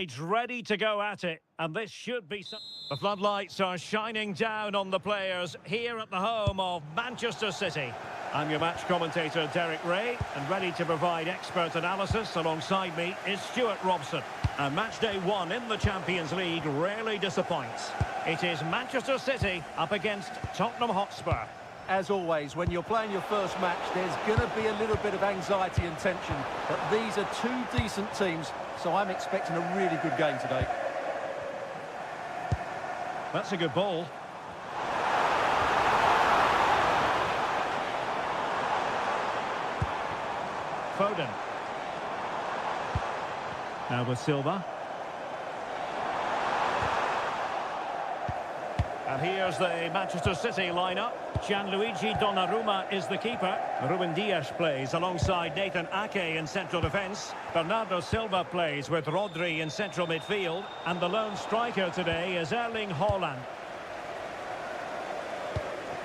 sides ready to go at it, and this should be some... The floodlights are shining down on the players here at the home of Manchester City. I'm your match commentator, Derek Ray, and ready to provide expert analysis alongside me is Stuart Robson. And match day one in the Champions League rarely disappoints. It is Manchester City up against Tottenham Hotspur. As always, when you're playing your first match, there's going to be a little bit of anxiety and tension. But these are two decent teams, so I'm expecting a really good game today. That's a good ball. Foden. Now with Silva. And here's the Manchester City lineup. Gianluigi Donnarumma is the keeper. Ruben Dias plays alongside Nathan Ake in central defence. Bernardo Silva plays with Rodri in central midfield. And the lone striker today is Erling Haaland.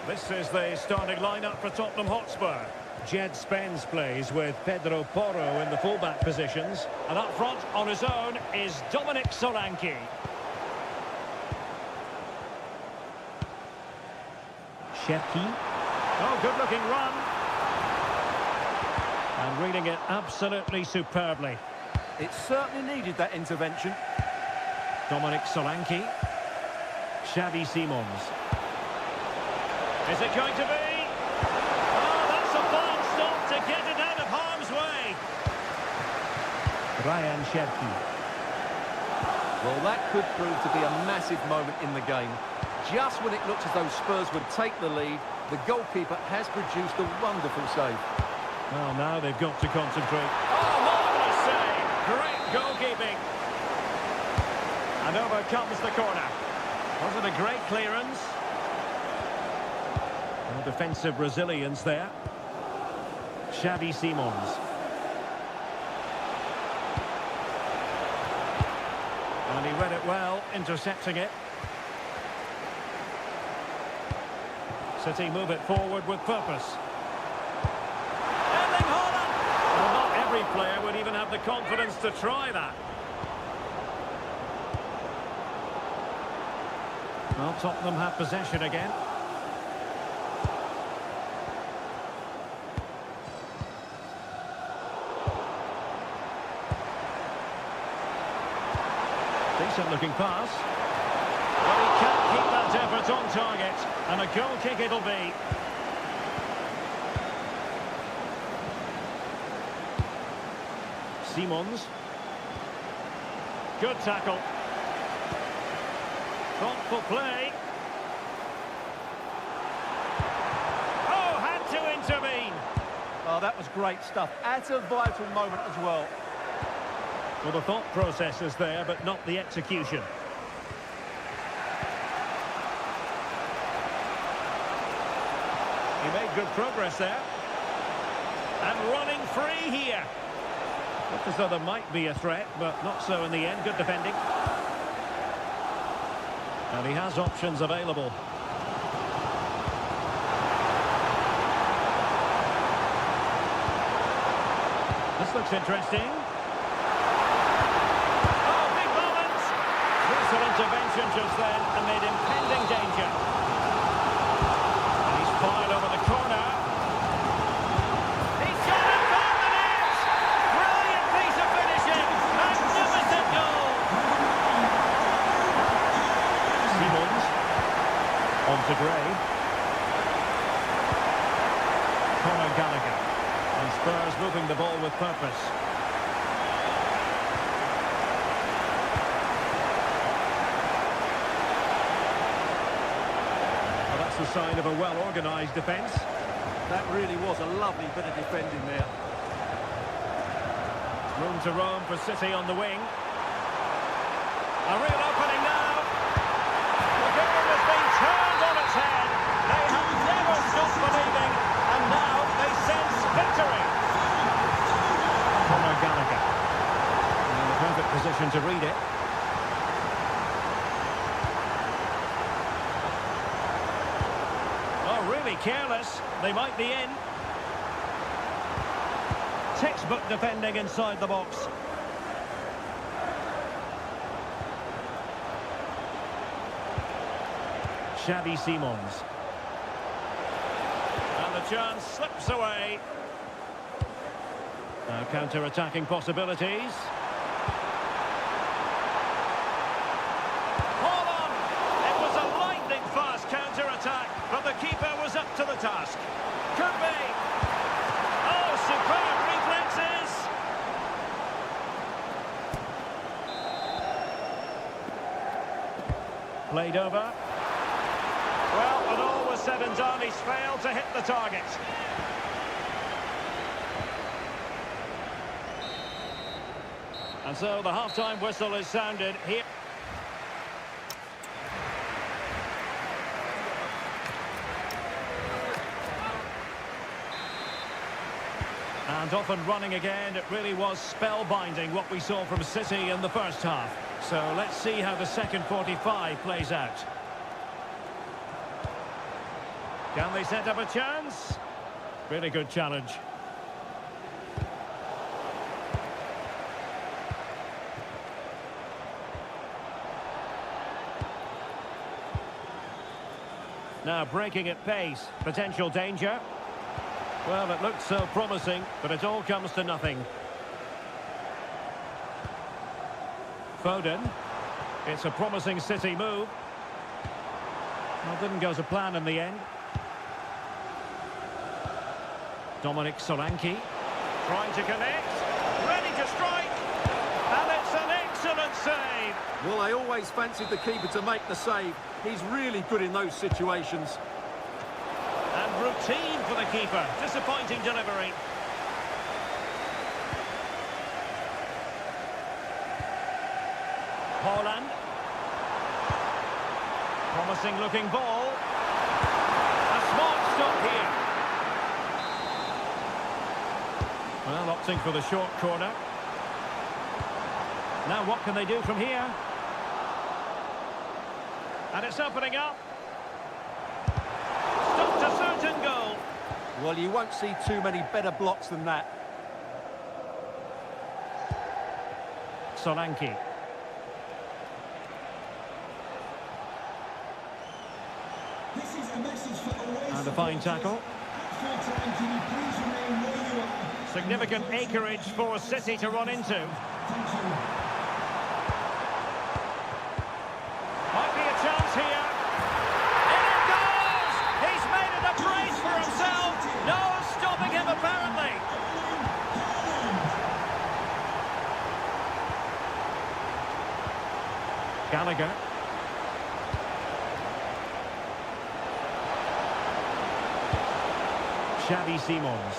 This is the starting lineup for Tottenham Hotspur. Jed Spence plays with Pedro Porro in the fullback positions. And up front on his own is Dominic Solanke. Xellark. Oh, good-looking run. And reading it absolutely superbly. It certainly needed that intervention. Dominic Solanke. Xavi Simons. Is it going to be? Oh, that's a fine stop to get it out of harm's way. Ryan Xellark. Well, that could prove to be a massive moment in the game. Just when it looked as though Spurs would take the lead, the goalkeeper has produced a wonderful save. Well, now they've got to concentrate. Oh, marvellous save! Great goalkeeping. And over comes the corner. Was it a great clearance? No defensive resilience there. Xavi Simons. And he read it well, intercepting it. City move it forward with purpose. Erling Haaland! Well, not every player would even have the confidence to try that. Well, Tottenham have possession again. Decent looking pass. But he can't keep that effort on target. And a goal kick it'll be. Simons. Good tackle. Thoughtful play. Oh, had to intervene. Oh, that was great stuff. At a vital moment as well. Well, the thought process is there, but not the execution. He made good progress there. And running free here. Looked as though there might be a threat, but not so in the end. Good defending. And he has options available. This looks interesting. Oh, big moment! Crucial intervention just then amid impending danger. And he's fired over the corner. He's got it from the net! Brilliant piece of finishing! Magnificent goal! Simons. On to Gray. Conor Gallagher. And Spurs moving the ball with purpose. Well, that's the sign of a well-organised defence. That really was a lovely bit of defending there. Room to roam for City on the wing. A real opening now. The game has been turned on its head. They have never stopped believing, and now they sense victory. Conor Gallagher. In the perfect position to read it. Oh, really careless. They might be in. Textbook defending inside the box. Xavi Simons. And the chance slips away. Now counter-attacking possibilities. Hold on! It was a lightning-fast counter-attack, but the keeper was up to the task. Could be. Oh, superb reflexes! Played over. Well, when all was said and done, he's failed to hit the target. And so the half-time whistle is sounded here. And off and running again. It really was spellbinding what we saw from City in the first half. So let's see how the second 45 plays out. Can they set up a chance? Really good challenge. Now breaking at pace, potential danger. Well, it looked so promising, but it all comes to nothing. Foden. It's a promising City move. Well, didn't go to plan in the end. Solanke trying to connect, ready to strike, and it's an excellent save. Well, I always fancied the keeper to make the save. He's really good in those situations. And routine for the keeper. Disappointing delivery. Haaland. Promising looking ball. A smart stop here. Well, opting for the short corner. Now what can they do from here? And it's opening up. Stopped a certain goal. Well, you won't see too many better blocks than that. Solanke. And a fine tackle. Significant acreage for City to run into. Might be a chance here. In it goes! He's made it a brace for himself. No stopping him, apparently. Gallagher. Xavi Simons.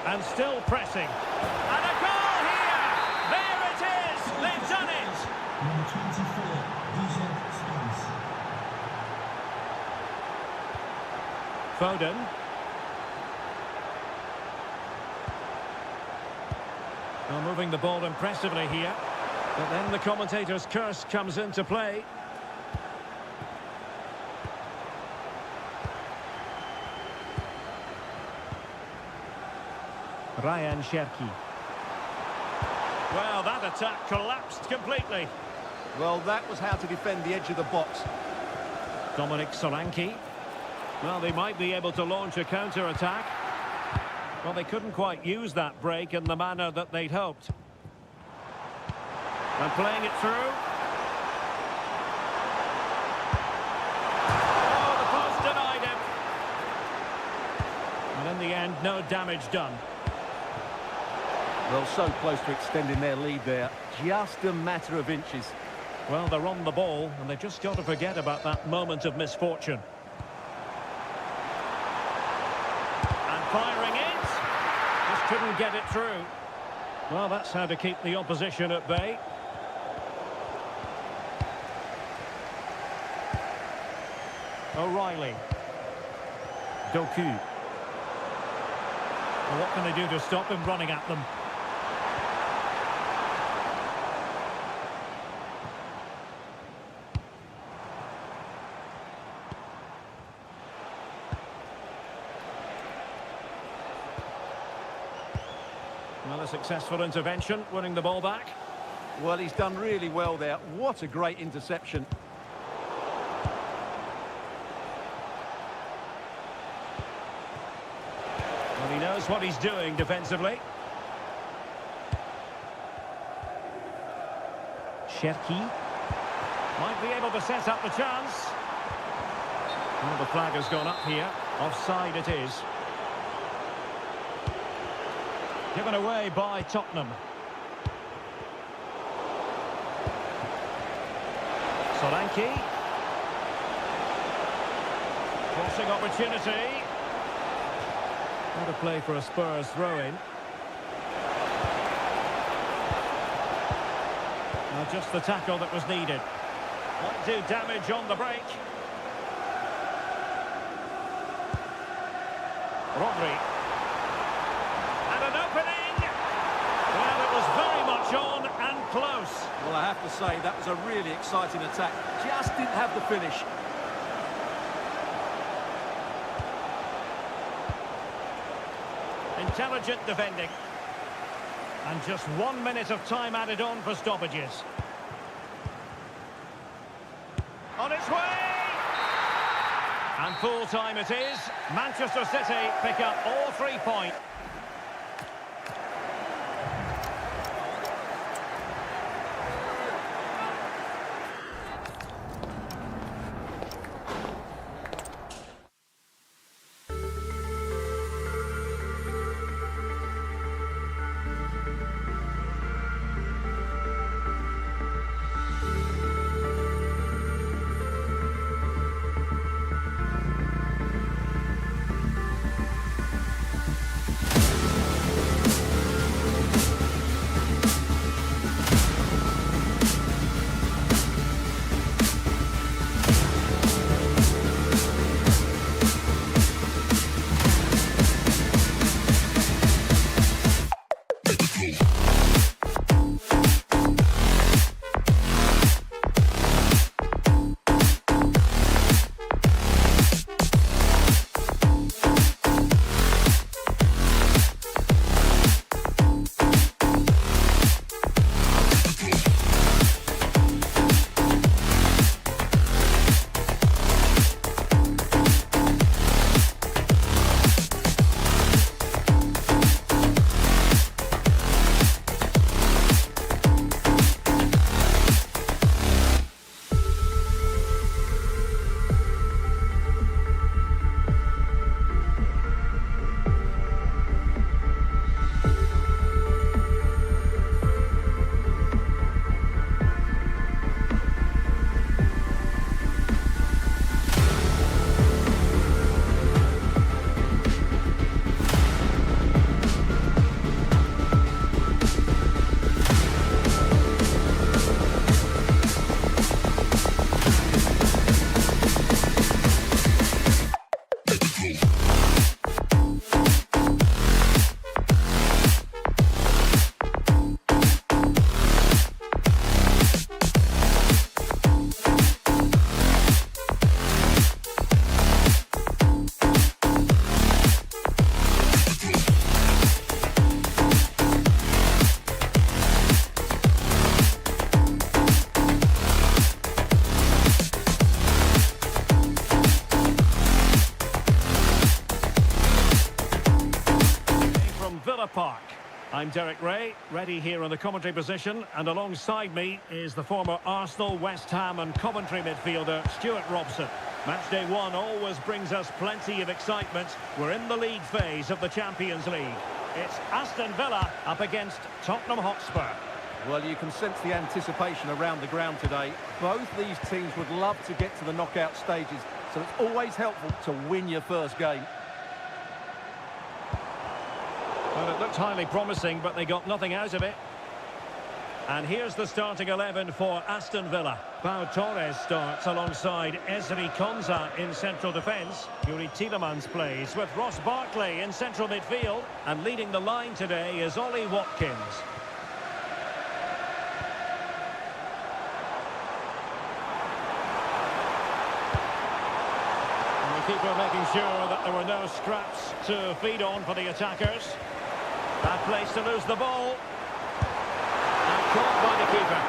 And still pressing. And a goal here! There it is! They've done it! Number 24, Foden. Well, moving the ball impressively here. But then the commentator's curse comes into play. Ryan Cherki. Well, that attack collapsed completely. Well, that was how to defend the edge of the box. Solanke. Well, they might be able to launch a counter-attack. Well, they couldn't quite use that break in the manner that they'd hoped. And playing it through. Oh, the post denied him. And in the end, no damage done. Well, so close to extending their lead there. Just a matter of inches. Well, they're on the ball, and they've just got to forget about that moment of misfortune. And firing it. Just couldn't get it through. Well, that's how to keep the opposition at bay. O'Reilly. Doku. Well, what can they do to stop him running at them? Well, a successful intervention, winning the ball back. Well, he's done really well there. What a great interception. Well, he knows what he's doing defensively. Xellark might be able to set up the chance. Well, the flag has gone up here. Offside it is. Given away by Tottenham. Solanke. Crossing opportunity. What a play for a Spurs throw-in. Well, just the tackle that was needed. Might do damage on the break. Rodri. And an opening! Well, it was very much on and close. Well, I have to say, that was a really exciting attack. Just didn't have the finish. Intelligent defending. And just 1 minute of time added on for stoppages. On its way! And full time it is. Manchester City pick up all 3 points. Park. I'm Derek Ray, ready here on the commentary position, and alongside me is the former Arsenal, West Ham and Coventry midfielder Stuart Robson. Match day one always brings us plenty of excitement. We're in the league phase of the Champions League. It's Aston Villa up against Tottenham Hotspur. Well, you can sense the anticipation around the ground today. Both these teams would love to get to the knockout stages, so it's always helpful to win your first game. Well, it looked highly promising, but they got nothing out of it. And here's the starting 11 for Aston Villa. Pau Torres starts alongside Ezri Konsa in central defence. Yoru Tielemans plays with Ross Barkley in central midfield. And leading the line today is Ollie Watkins. And the keeper making sure that there were no scraps to feed on for the attackers. Bad place to lose the ball. And caught by the keeper.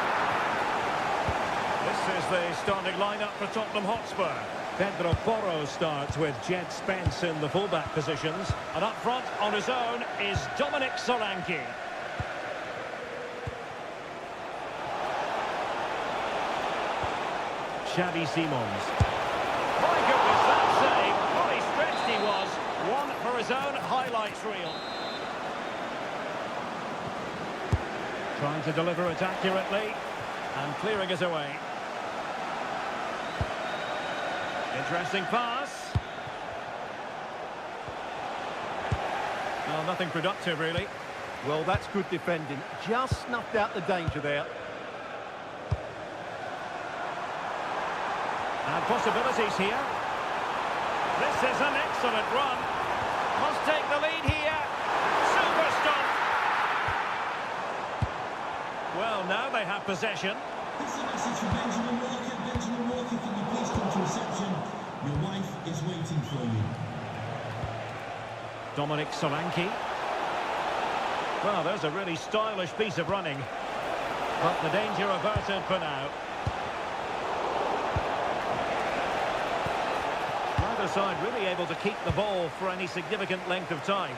This is the starting lineup for Tottenham Hotspur. Pedro Porro starts with Jed Spence in the fullback positions. And up front on his own is Dominic Solanke. Xavi Simons. My goodness, that save. Fully stretched he was. One for his own highlights reel. Trying to deliver it accurately. And clearing it away. Interesting pass. Oh, nothing productive, really. Well, that's good defending. Just snuffed out the danger there. And possibilities here. This is an excellent run. Must take the lead here. Super stop. Well, now they have possession. This is a message for Benjamin Walker. Benjamin Walker, can you please come to reception? Your wife is waiting for you. Dominic Solanke. Well, there's a really stylish piece of running. But the danger averted for now. Neither side really able to keep the ball for any significant length of time.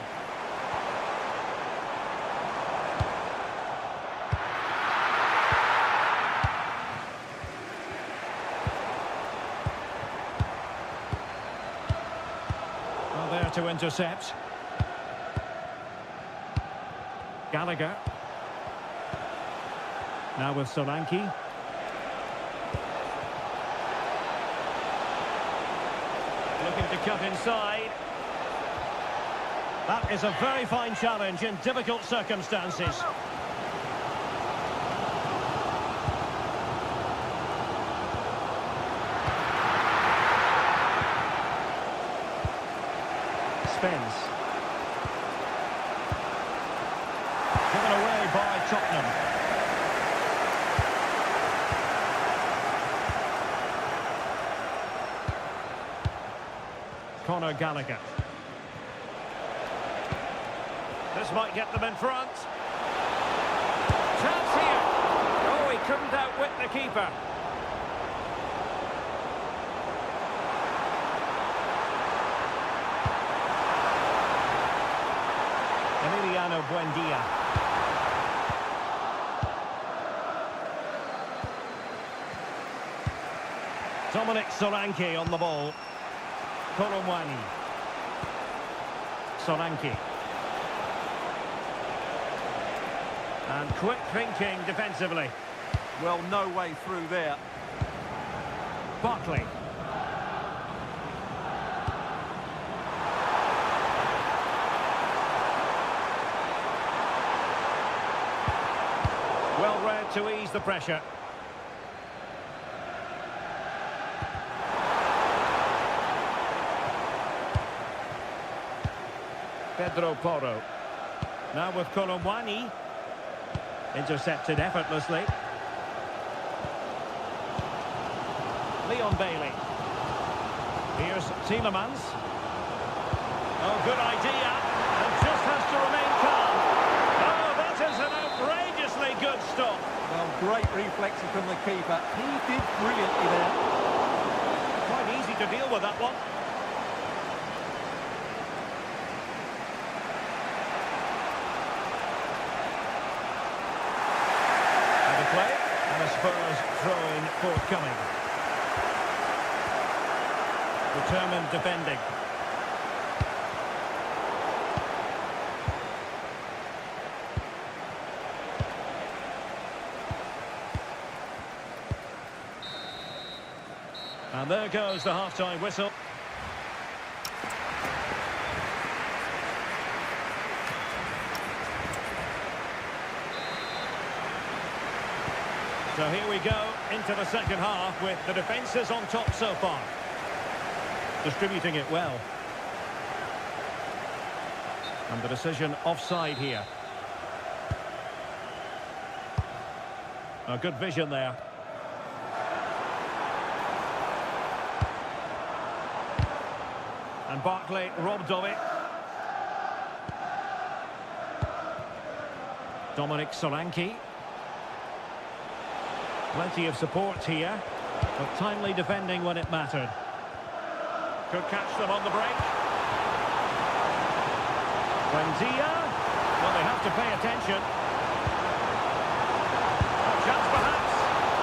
Well, there to intercept. Gallagher. Now with Solanke. Looking to cut inside. That is a very fine challenge in difficult circumstances. Spence. Given away by Tottenham. Conor Gallagher. This might get them in front. Chance here. Oh, he couldn't outwit the keeper. Emiliano Buendia. Dominic Solanke on the ball. Colomwani. Solanke. And quick thinking defensively. Well, no way through there. Barkley. Well read to ease the pressure. Pedro Porro. Now with Colomwani. Intercepted effortlessly. Leon Bailey. Here's Tielemans. Oh, good idea. And just has to remain calm. Oh, that is an outrageously good stop. Well, great reflexes from the keeper. He did brilliantly there. Quite easy to deal with that one. And a play. And a Spurs throw-in forthcoming. Determined defending. And there goes the half-time whistle. So here we go into the second half with the defences on top so far. Distributing it well. And the decision offside here. A good vision there. And Barkley robbed of it. Dominic Solanke. Plenty of support here, but timely defending when it mattered. Could catch them on the break. Zasia. Well, they have to pay attention. A chance perhaps.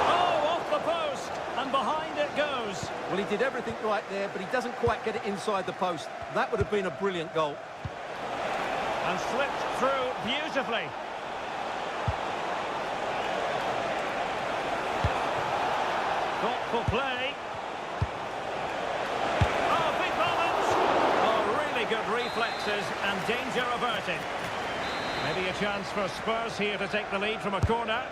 Oh, off the post. And behind it goes. Well, he did everything right there, but he doesn't quite get it inside the post. That would have been a brilliant goal. And slipped through beautifully. Thoughtful play. Oh, big moment. Oh, really good reflexes and danger averted. Maybe a chance for Spurs here to take the lead from a corner.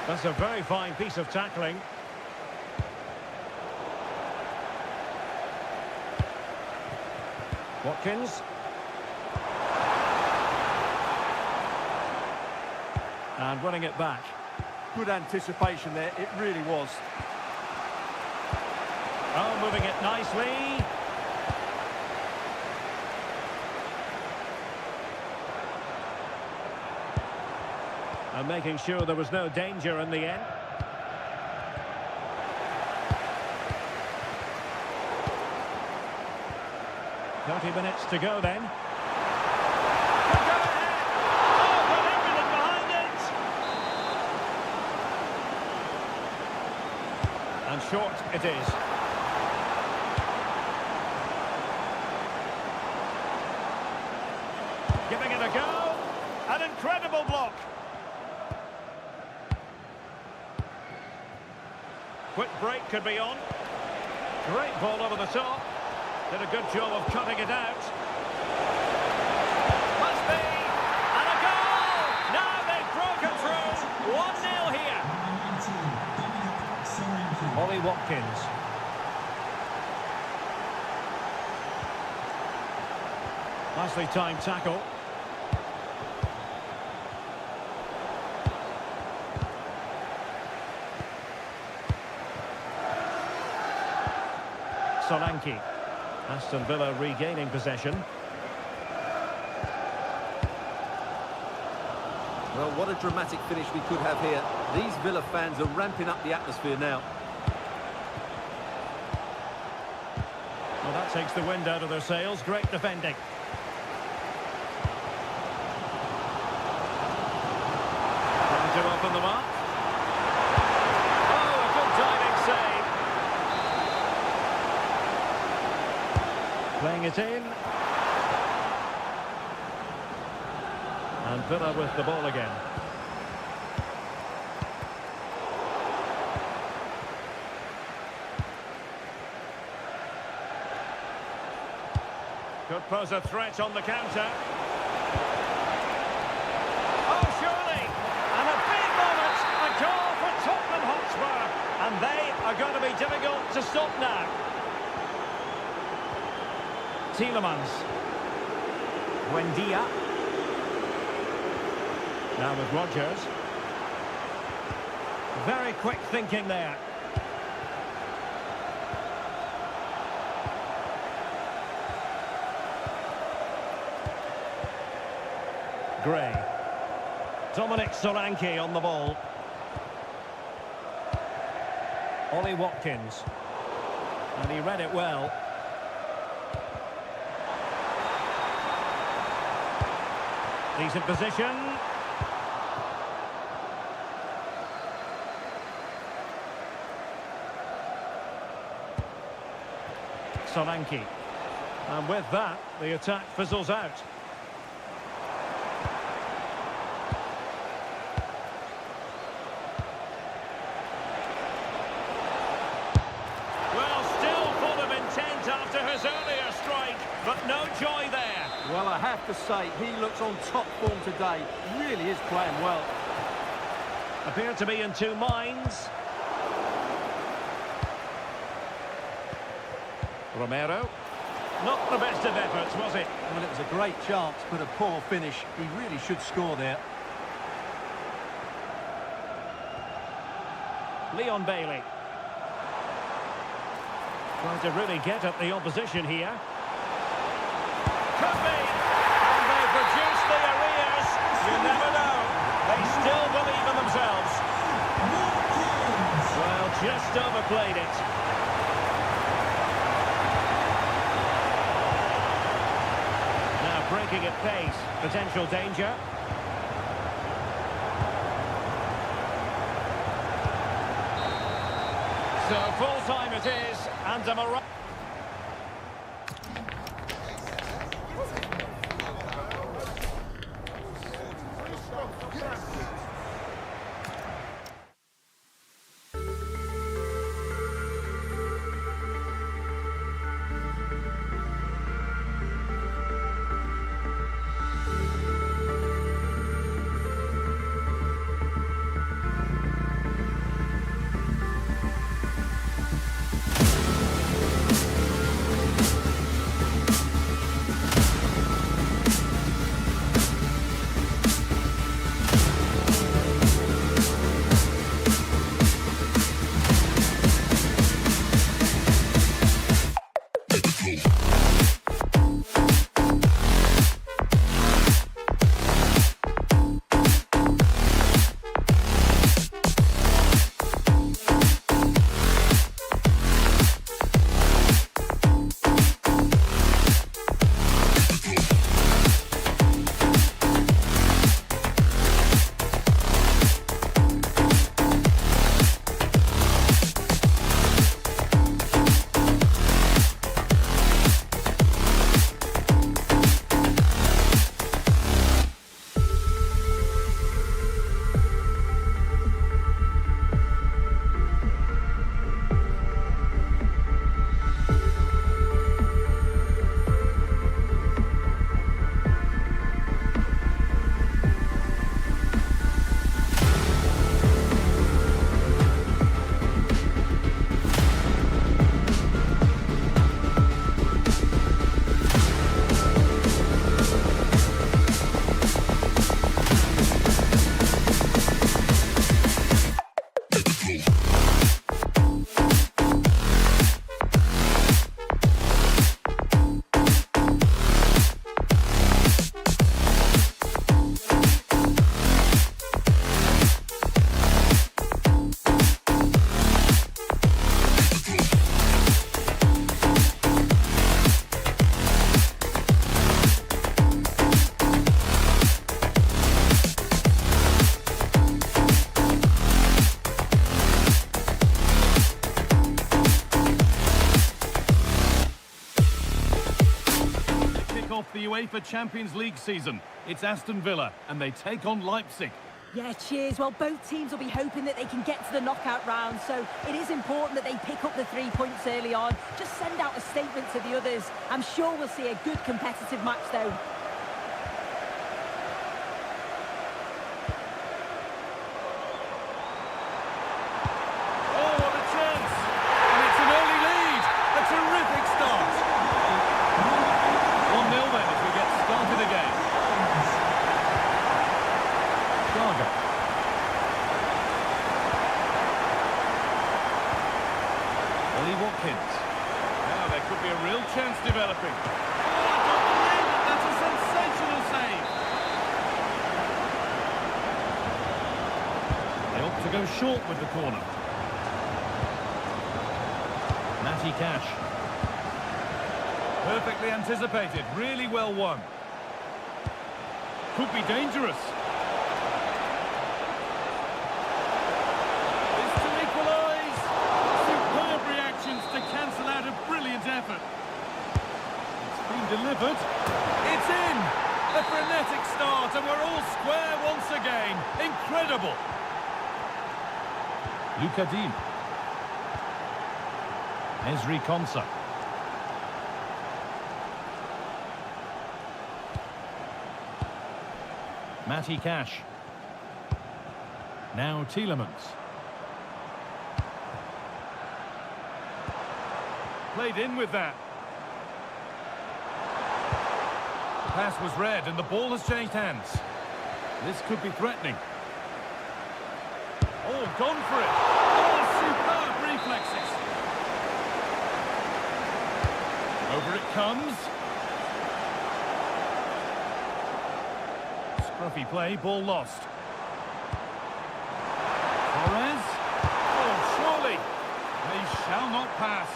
That's a very fine piece of tackling. Watkins. And winning it back. Good anticipation there, it really was. Oh, moving it nicely. And making sure there was no danger in the end. "30 minutes to go then. Could go ahead. Oh, but everything behind it. And short it is. Giving it a go. An incredible block. Quick break could be on. Great ball over the top. Did a good job of cutting it out. Must be. And a goal! Now they've broken through. 1-0 here. Ollie Watkins. Nicely timed tackle. Xellark. Aston Villa regaining possession. Well, what a dramatic finish we could have here. These Villa fans are ramping up the atmosphere now. Well, that takes the wind out of their sails. Great defending. Trying to open them up. Oh, a good diving save. Playing it in. And Villa with the ball again. Could pose a threat on the counter. Oh, surely! And a big moment! A goal for Tottenham Hotspur! And they are going to be difficult to stop now. Tielemans. Buendia. Now with Rodgers. Very quick thinking there. Gray. Xellark on the ball. Ollie Watkins. And he read it well. Decent position. Xellark. And with that, the attack fizzles out. Well, still full of intent after his earlier strike, but no joy there. Well, I have to say, he looks on top form today. Really is playing well. Appear to be in two minds. Romero. Not the best of efforts, was it? Well, it was a great chance, but a poor finish. He really should score there. Leon Bailey. Trying to really get at the opposition here. Could be. And they produce the arrears. You never know. They still just overplayed it. Now breaking at pace. Potential danger. So full time it is, and a Morocco. The UEFA Champions League season. It's Aston Villa, and they take on Leipzig. Yeah, cheers. Well, both teams will be hoping that they can get to the knockout round, so it is important that they pick up the 3 points early on. Just send out a statement to the others. I'm sure we'll see a good competitive match, though. Oh, what a chance! And it's an early lead! A terrific start! 1-0 then as we get started again. Gaga. Ollie Watkins. Now there could be a real chance developing. Oh, I don't believe it! That's a sensational save! They opt to go short with the corner. Matty Cash. Perfectly anticipated, really well won. Could be dangerous. This to equalise. Superb reactions to cancel out a brilliant effort. It's been delivered. It's in! A frenetic start and we're all square once again. Incredible. Luka Dean. Ezri Konsa. Matty Cash. Now Tielemans. Played in with that. The pass was read and the ball has changed hands. This could be threatening. Oh, gone for it. Oh, superb reflexes. Over it comes. Scruffy play, ball lost. Torres. Oh, surely. not pass.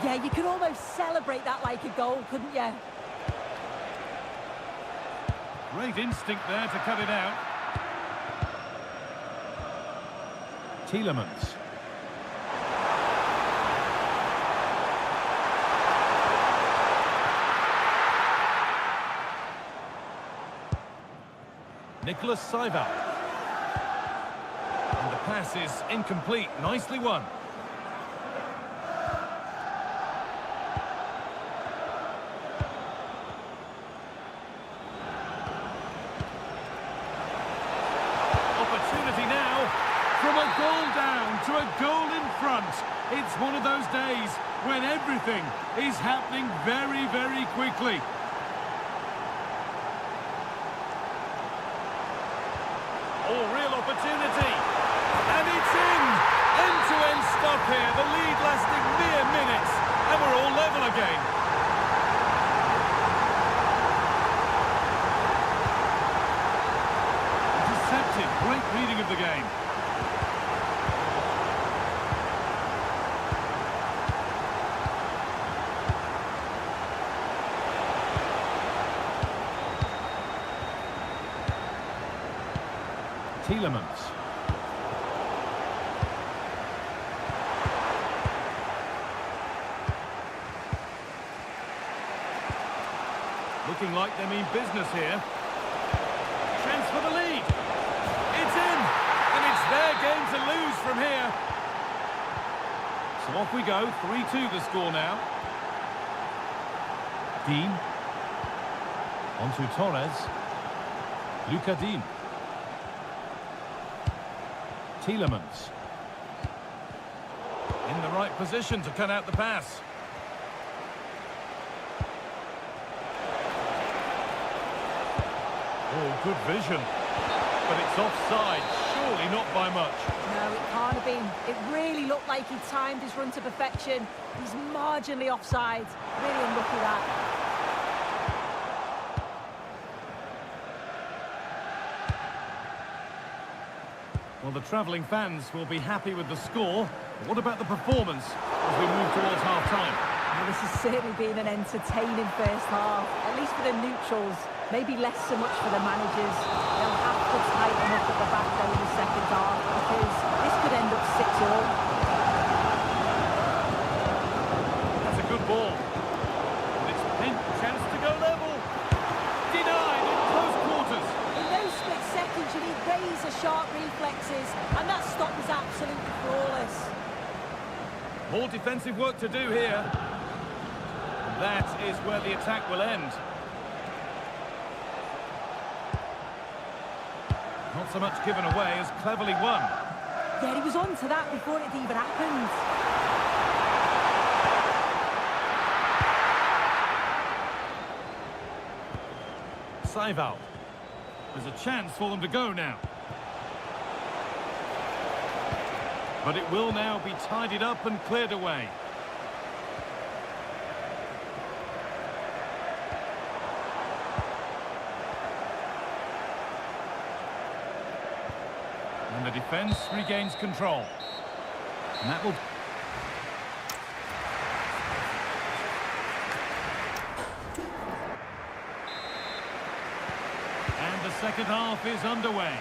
Yeah, you could almost celebrate that like a goal, couldn't you? Great instinct there to cut it out. Tielemans. Nicholas Cyberllive. And the pass is incomplete. Nicely won. Opportunity now. From a goal down to a goal in front. It's one of those days when everything is happening very, very quickly. Oh, real opportunity. And it's in! End-to-end stop here. The lead lasting mere minutes. And we're all level again. Intercepted. Great reading of the game. Tielemans. Looking like they mean business here. Chance for the lead. It's in! And it's their game to lose from here. So off we go. 3-2 the score now. Dean. On to Torres. Luca Dean. Tielemans. In the right position to cut out the pass. Oh, good vision. But it's offside. Surely not by much. No, it can't have been. It really looked like he timed his run to perfection. He's marginally offside. Really unlucky that. Well, the travelling fans will be happy with the score. But what about the performance as we move towards half-time? Well, this has certainly been an entertaining first half, at least for the neutrals. Maybe less so much for the managers. They'll have to tighten up at the back though in the second half, because this could end up 6-all. That's a good ball. And it's pinned. Chance to go level. Denied in close quarters. In those split seconds, you need razor-sharp reflexes, and that stop was absolutely flawless. More defensive work to do here. And that is where the attack will end. Not so much given away as cleverly won. Yeah, he was on to that before it even happened. Cyberllive. There's a chance for them to go now. But it will now be tidied up and cleared away. And the defence regains control. And that will... And the second half is underway.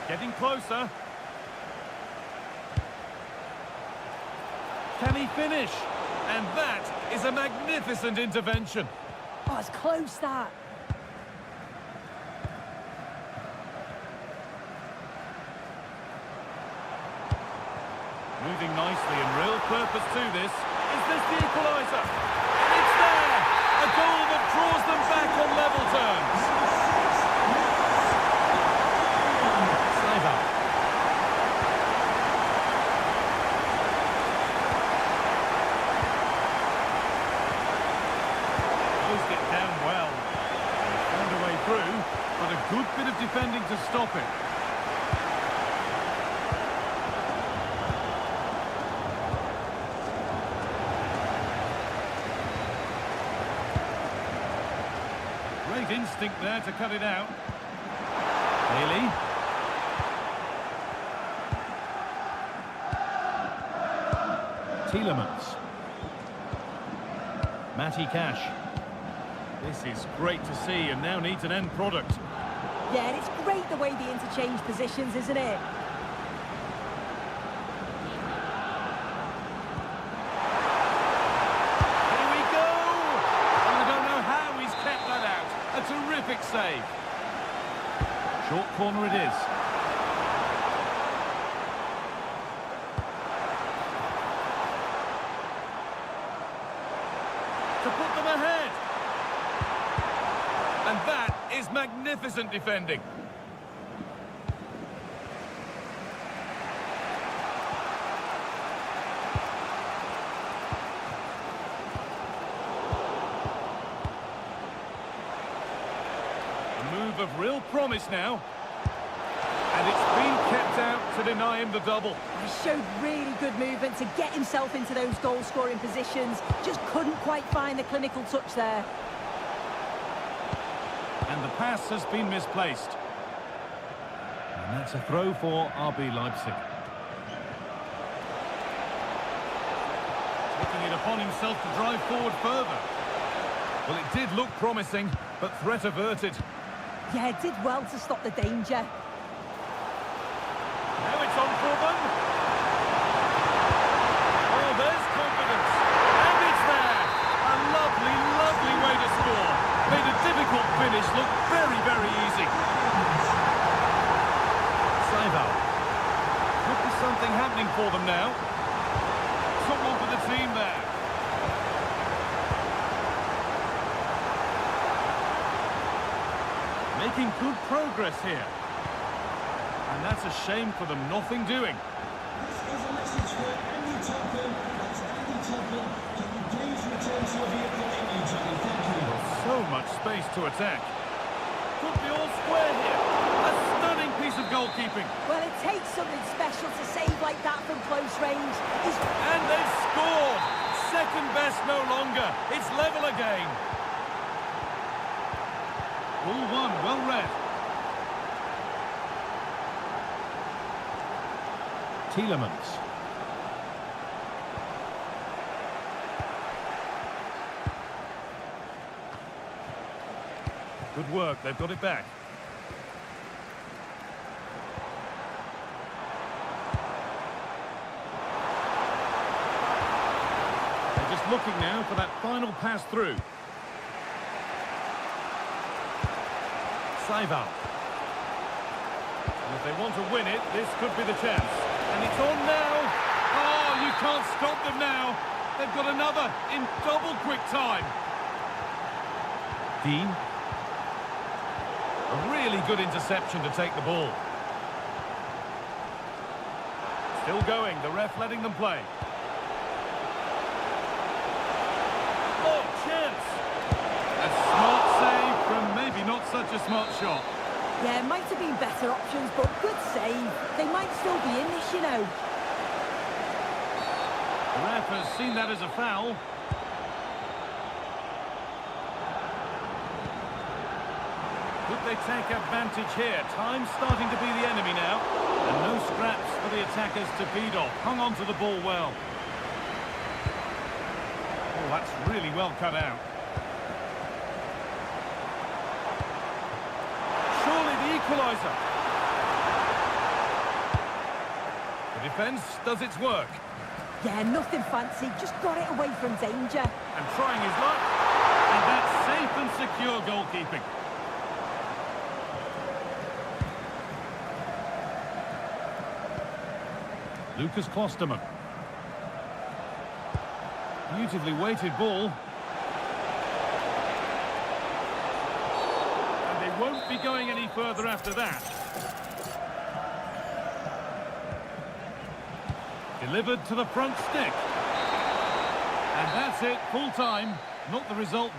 Getting closer. Can he finish? And that is a magnificent intervention. Oh, it's close, that. Moving nicely and real purpose to this. Is this the equaliser? It's there! A goal that draws them back on level terms. Cyberllive. Closed it down well. Found a way through, but a good bit of defending to stop it. Great instinct. instinct there to cut it out. Bailey. Tielemans. Matty Cash. This is great to see and now needs an end product. Yeah, and it's great the way they interchange positions, isn't it? Here we go! And I don't know how he's kept that out. A terrific save. Short corner it is. To put them ahead. And that is magnificent defending. A move of real promise now. And it's been kept out to deny him the double. He showed really good movement to get himself into those goal-scoring positions. Just couldn't quite find the clinical touch there. And the pass has been misplaced. And that's a throw for RB Leipzig. Taking it upon himself to drive forward further. Well, it did look promising, but threat averted. Yeah, it did well to stop the danger. Now it's on for them. Oh, there's confidence. And it's there. A lovely, lovely way to score. Made a difficult finish look very, very easy. Cyber. Could be something happening for them now. Someone for the team there. Making good progress here. And that's a shame for them, nothing doing. This is a message for Andy Tottenham. That's Andy Tottenham. Can you please return to your vehicle immediately? Thank you. So much space to attack. Could be all square here. A stunning piece of goalkeeping. Well, it takes something special to save like that from close range. And they've scored. Second best no longer. It's level again. Ball one, well read. Tielemans. Good work, they've got it back. They're just looking now for that final pass through. Cyber. And if they want to win it, this could be the chance. And it's on now. Oh, you can't stop them now. They've got another in double quick time. Dean. A really good interception to take the ball. Still going, the ref letting them play. Oh, chance. A smart save from maybe not such a smart shot. Yeah, might have been better options, but good save. They might still be in this, you know. The ref has seen that as a foul. Could they take advantage here? Time's starting to be the enemy now. And no scraps for the attackers to feed off. Hung on to the ball well. Oh, that's really well cut out. Surely the equaliser. The defence does its work. Yeah, nothing fancy. Just got it away from danger. And trying his luck. And that's safe and secure goalkeeping. Lucas Klosterman. Beautifully weighted ball. And they won't be going any further after that. Delivered to the front stick. And that's it, full time. Not the result.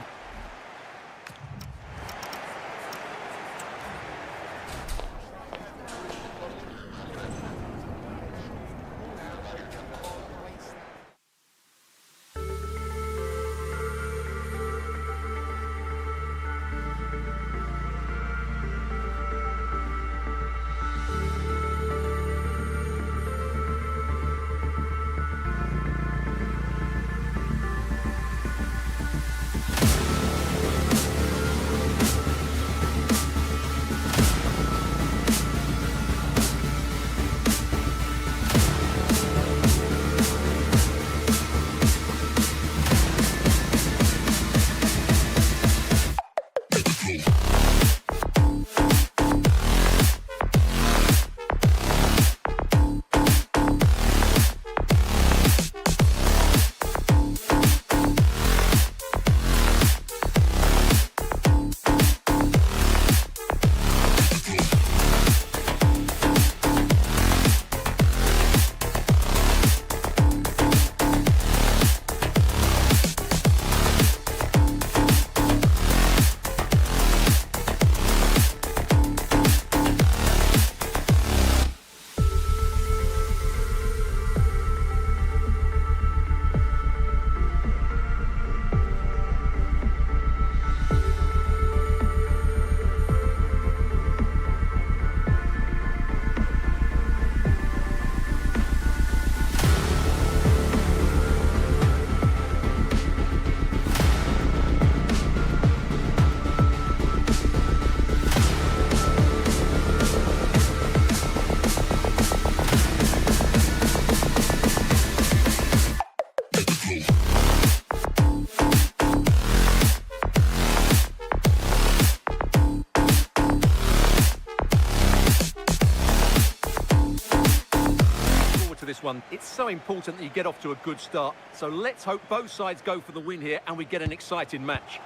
this one. It's so important that you get off to a good start. So let's hope both sides go for the win here and we get an exciting match.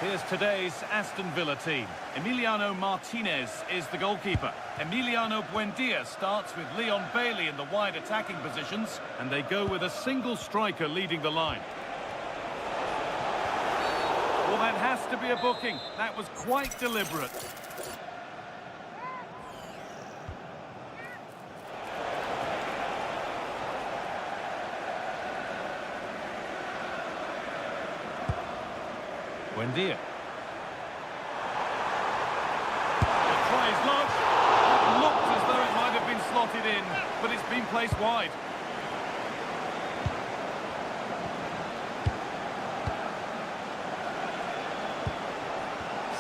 Here's today's Aston Villa team. Emiliano Martinez is the goalkeeper. Emiliano Buendia starts with Leon Bailey in the wide attacking positions, and they go with a single striker leading the line. Well, that has to be a booking. That was quite deliberate. Buendia. The try is lost. It looked as though it might have been slotted in, but it's been placed wide.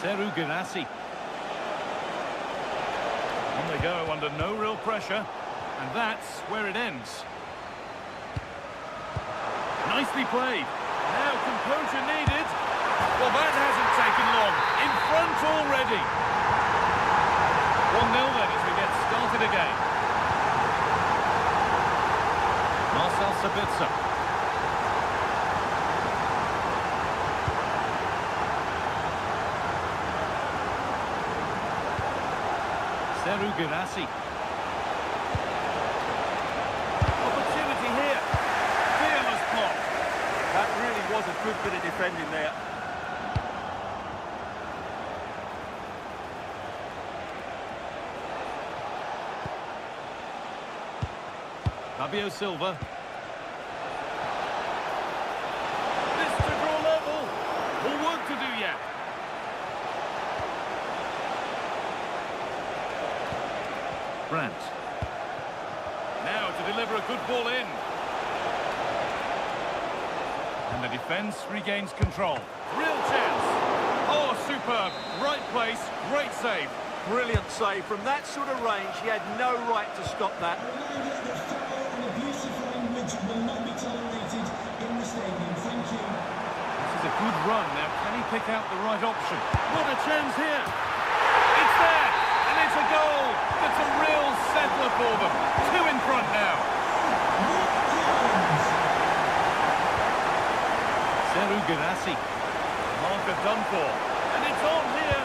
Seru Girassi. On they go under no real pressure, and that's where it ends. Nicely played. Now composure needed. Well, that hasn't taken long. In front already. 1-0 then as we get started again. Marcel Sabitzer. Seru Girassi. Opportunity here. Fearless block. That really was a good bit of defending there. Fabio Silva. This to draw level. More work to do yet. Brandt. Now to deliver a good ball in. And the defence regains control. Real chance. Oh, superb. Right place, great save. Brilliant save. From that sort of range, he had no right to stop that. Will not be tolerated in the stadium. Thank you. This is a good run. Now, can he pick out the right option? What a chance here. It's there, and it's a goal. That's a real settler for them. 2 in front now. Seru Girassi. Marker done for. And it's on here.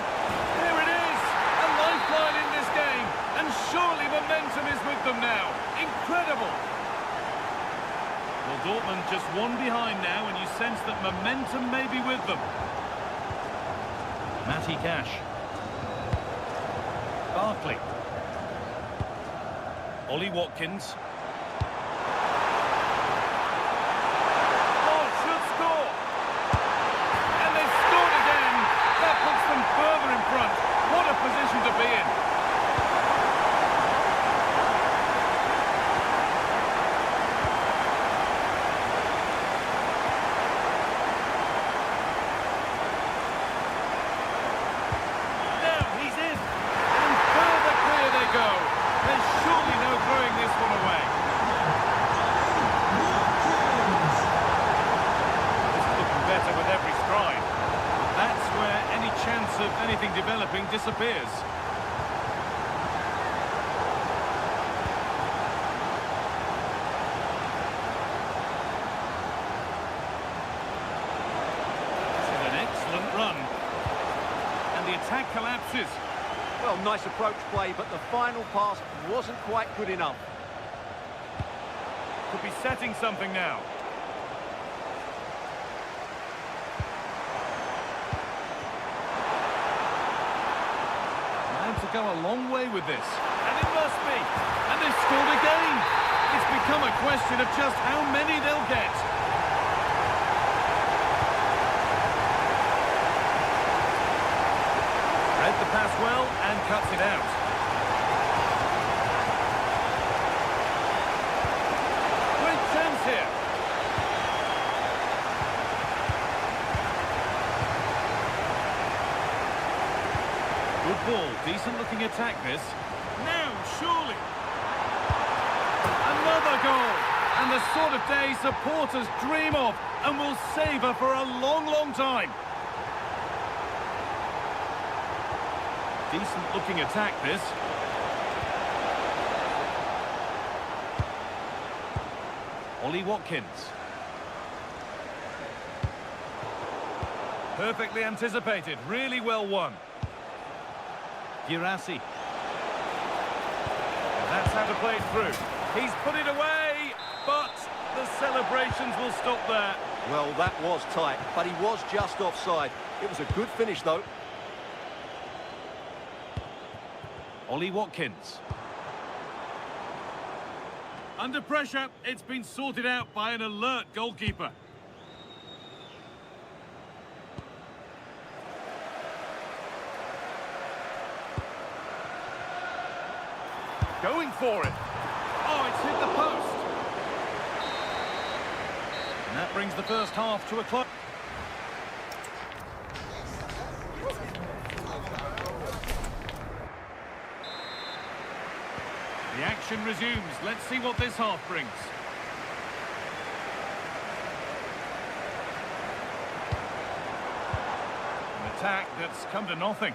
Here it is. A lifeline in this game. And surely momentum is with them now. Incredible. Well, Dortmund just one behind now, and you sense that momentum may be with them. Matty Cash. Barkley. Ollie Watkins. Oh, should score! And they've scored again! That puts them further in front. What a position to be in. Of anything developing disappears. This is an excellent run. And the attack collapses. Well, nice approach play, but the final pass wasn't quite good enough. Could be setting something now. To go a long way with this, and it must be, and they've scored again. It's become a question of just how many they'll get. Read the pass well and cuts it out. Great chance here. Good ball, decent looking attack this. Now, surely. Another goal. And the sort of day supporters dream of and will savour for a long, long time. Decent looking attack, this. Ollie Watkins. Perfectly anticipated, really well won. Girassi. That's how to play it through. He's put it away, but the celebrations will stop there. Well, that was tight, but he was just offside. It was a good finish, though. Ollie Watkins. Under pressure, it's been sorted out by an alert goalkeeper. Going for it. Oh, it's hit the post. And that brings the first half to a close. The action resumes. Let's see what this half brings. An attack that's come to nothing.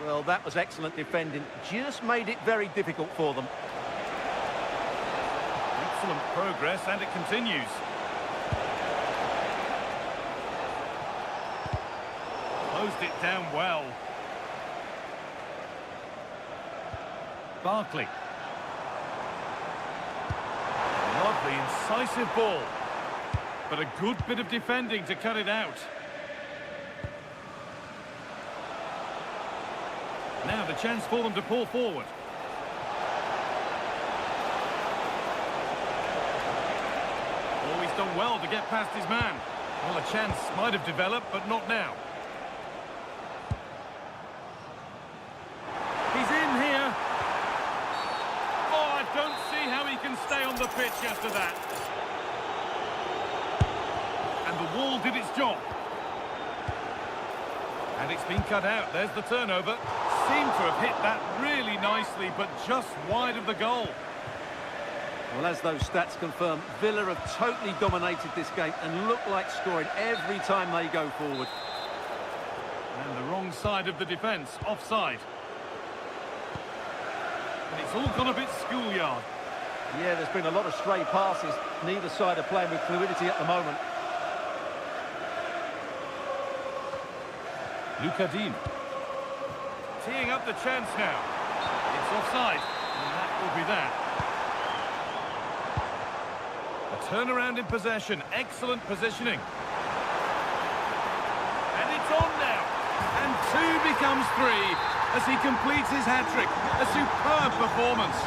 Well, that was excellent defending. Just made it very difficult for them. Excellent progress, and it continues. Closed it down well. Barkley. Lovely, incisive ball. But a good bit of defending to cut it out. Now the chance for them to pull forward. Always done well to get past his man. Well, a chance might have developed, but not now. He's in here. Oh, I don't see how he can stay on the pitch after that. And the wall did its job. And it's been cut out. There's the turnover. Seemed to have hit that really nicely, but just wide of the goal. Well, as those stats confirm, Villa have totally dominated this game and look like scoring every time they go forward. And the wrong side of the defence, offside. And it's all gone a bit schoolyard. Yeah, there's been a lot of stray passes. Neither side are playing with fluidity at the moment. Lucadine. Teeing up the chance now. It's offside, and that will be that. A turnaround in possession, excellent positioning. And it's on now. And 2 becomes 3 as he completes his hat-trick. A superb performance.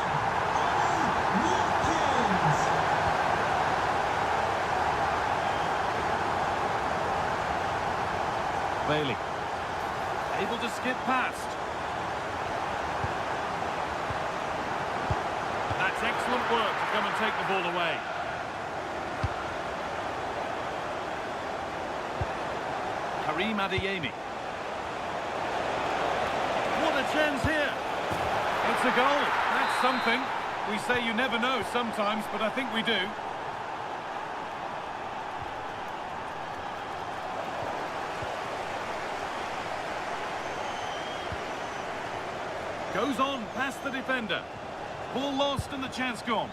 Bailey. Able to skip past. That's excellent work to come and take the ball away. Karim Adeyemi. What a chance here. It's a goal. That's something. We say you never know sometimes, but I think we do. Goes on past the defender. Ball lost and the chance gone.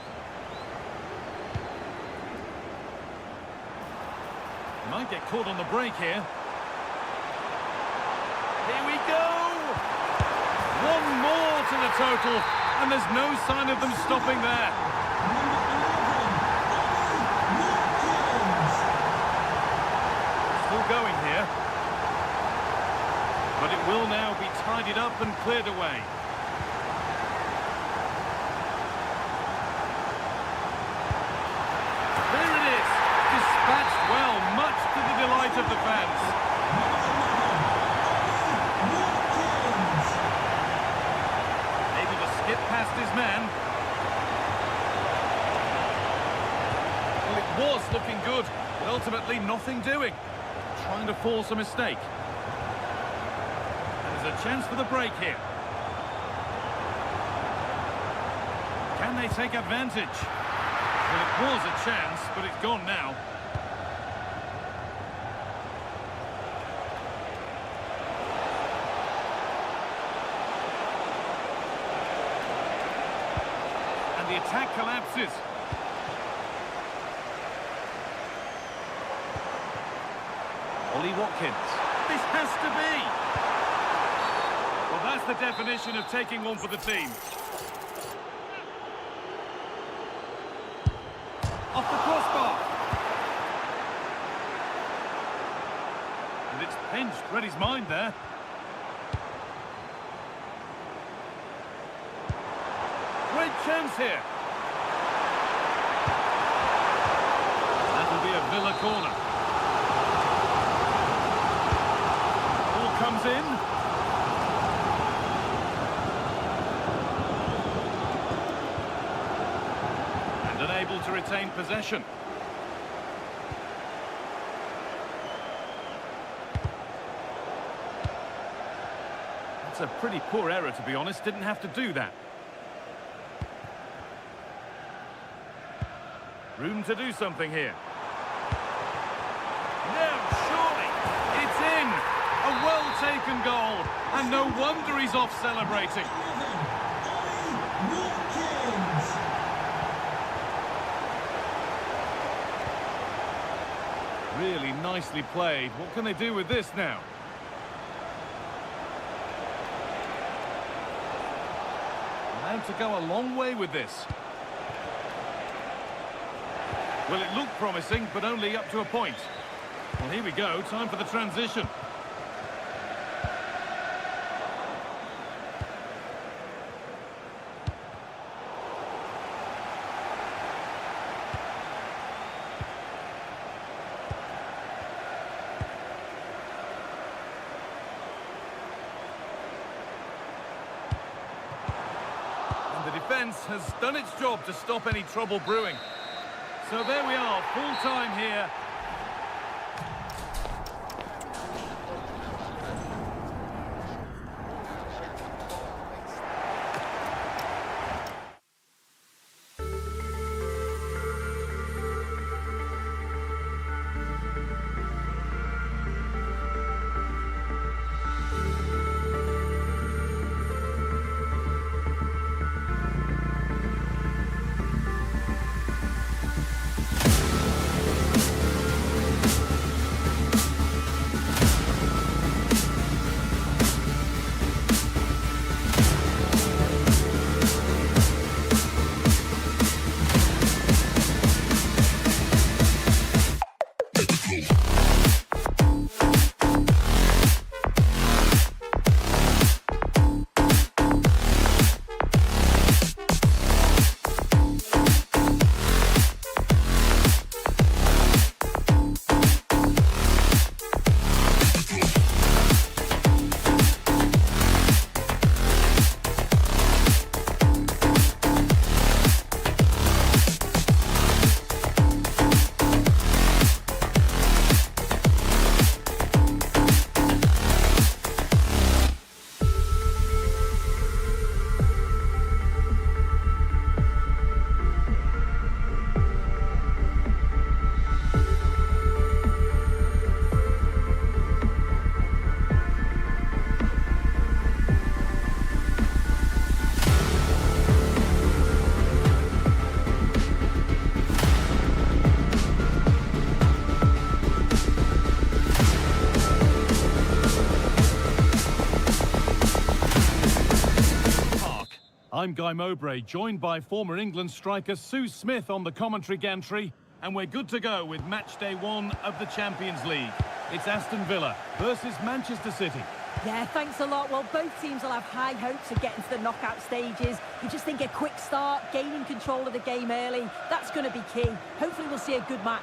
Might get caught on the break here. Here we go! One more to the total, and there's no sign of them stopping there. Still going here. But it will now be tidied up and cleared away. Dispatched well, much to the delight of the fans. Able to skip past his man. Well, it was looking good, but ultimately nothing doing. Trying to force a mistake. And there's a chance for the break here. Can they take advantage? Well, it was a chance, but it's gone now. The attack collapses. Ollie Watkins. This has to be. Well, that's the definition of taking one for the team. Off the crossbar. And it's pinched. Read his mind there. Great chance here. That'll be a Villa corner. Ball comes in. And unable to retain possession. That's a pretty poor error, to be honest. Didn't have to do that. Room to do something here. No, surely. It's in. A well-taken goal. And no wonder he's off celebrating. Really nicely played. What can they do with this now? Allowed to go a long way with this. Well, it looked promising, but only up to a point. Well, here we go. Time for the transition. And the defence has done its job to stop any trouble brewing. So there we are, full time here. I'm Guy Mowbray, joined by former England striker Sue Smith on the commentary gantry, and we're good to go with match day 1 of the Champions League. It's Aston Villa versus Manchester City. Yeah, thanks a lot. Well, both teams will have high hopes of getting to the knockout stages. You just think a quick start, gaining control of the game early, that's going to be key. Hopefully we'll see a good match.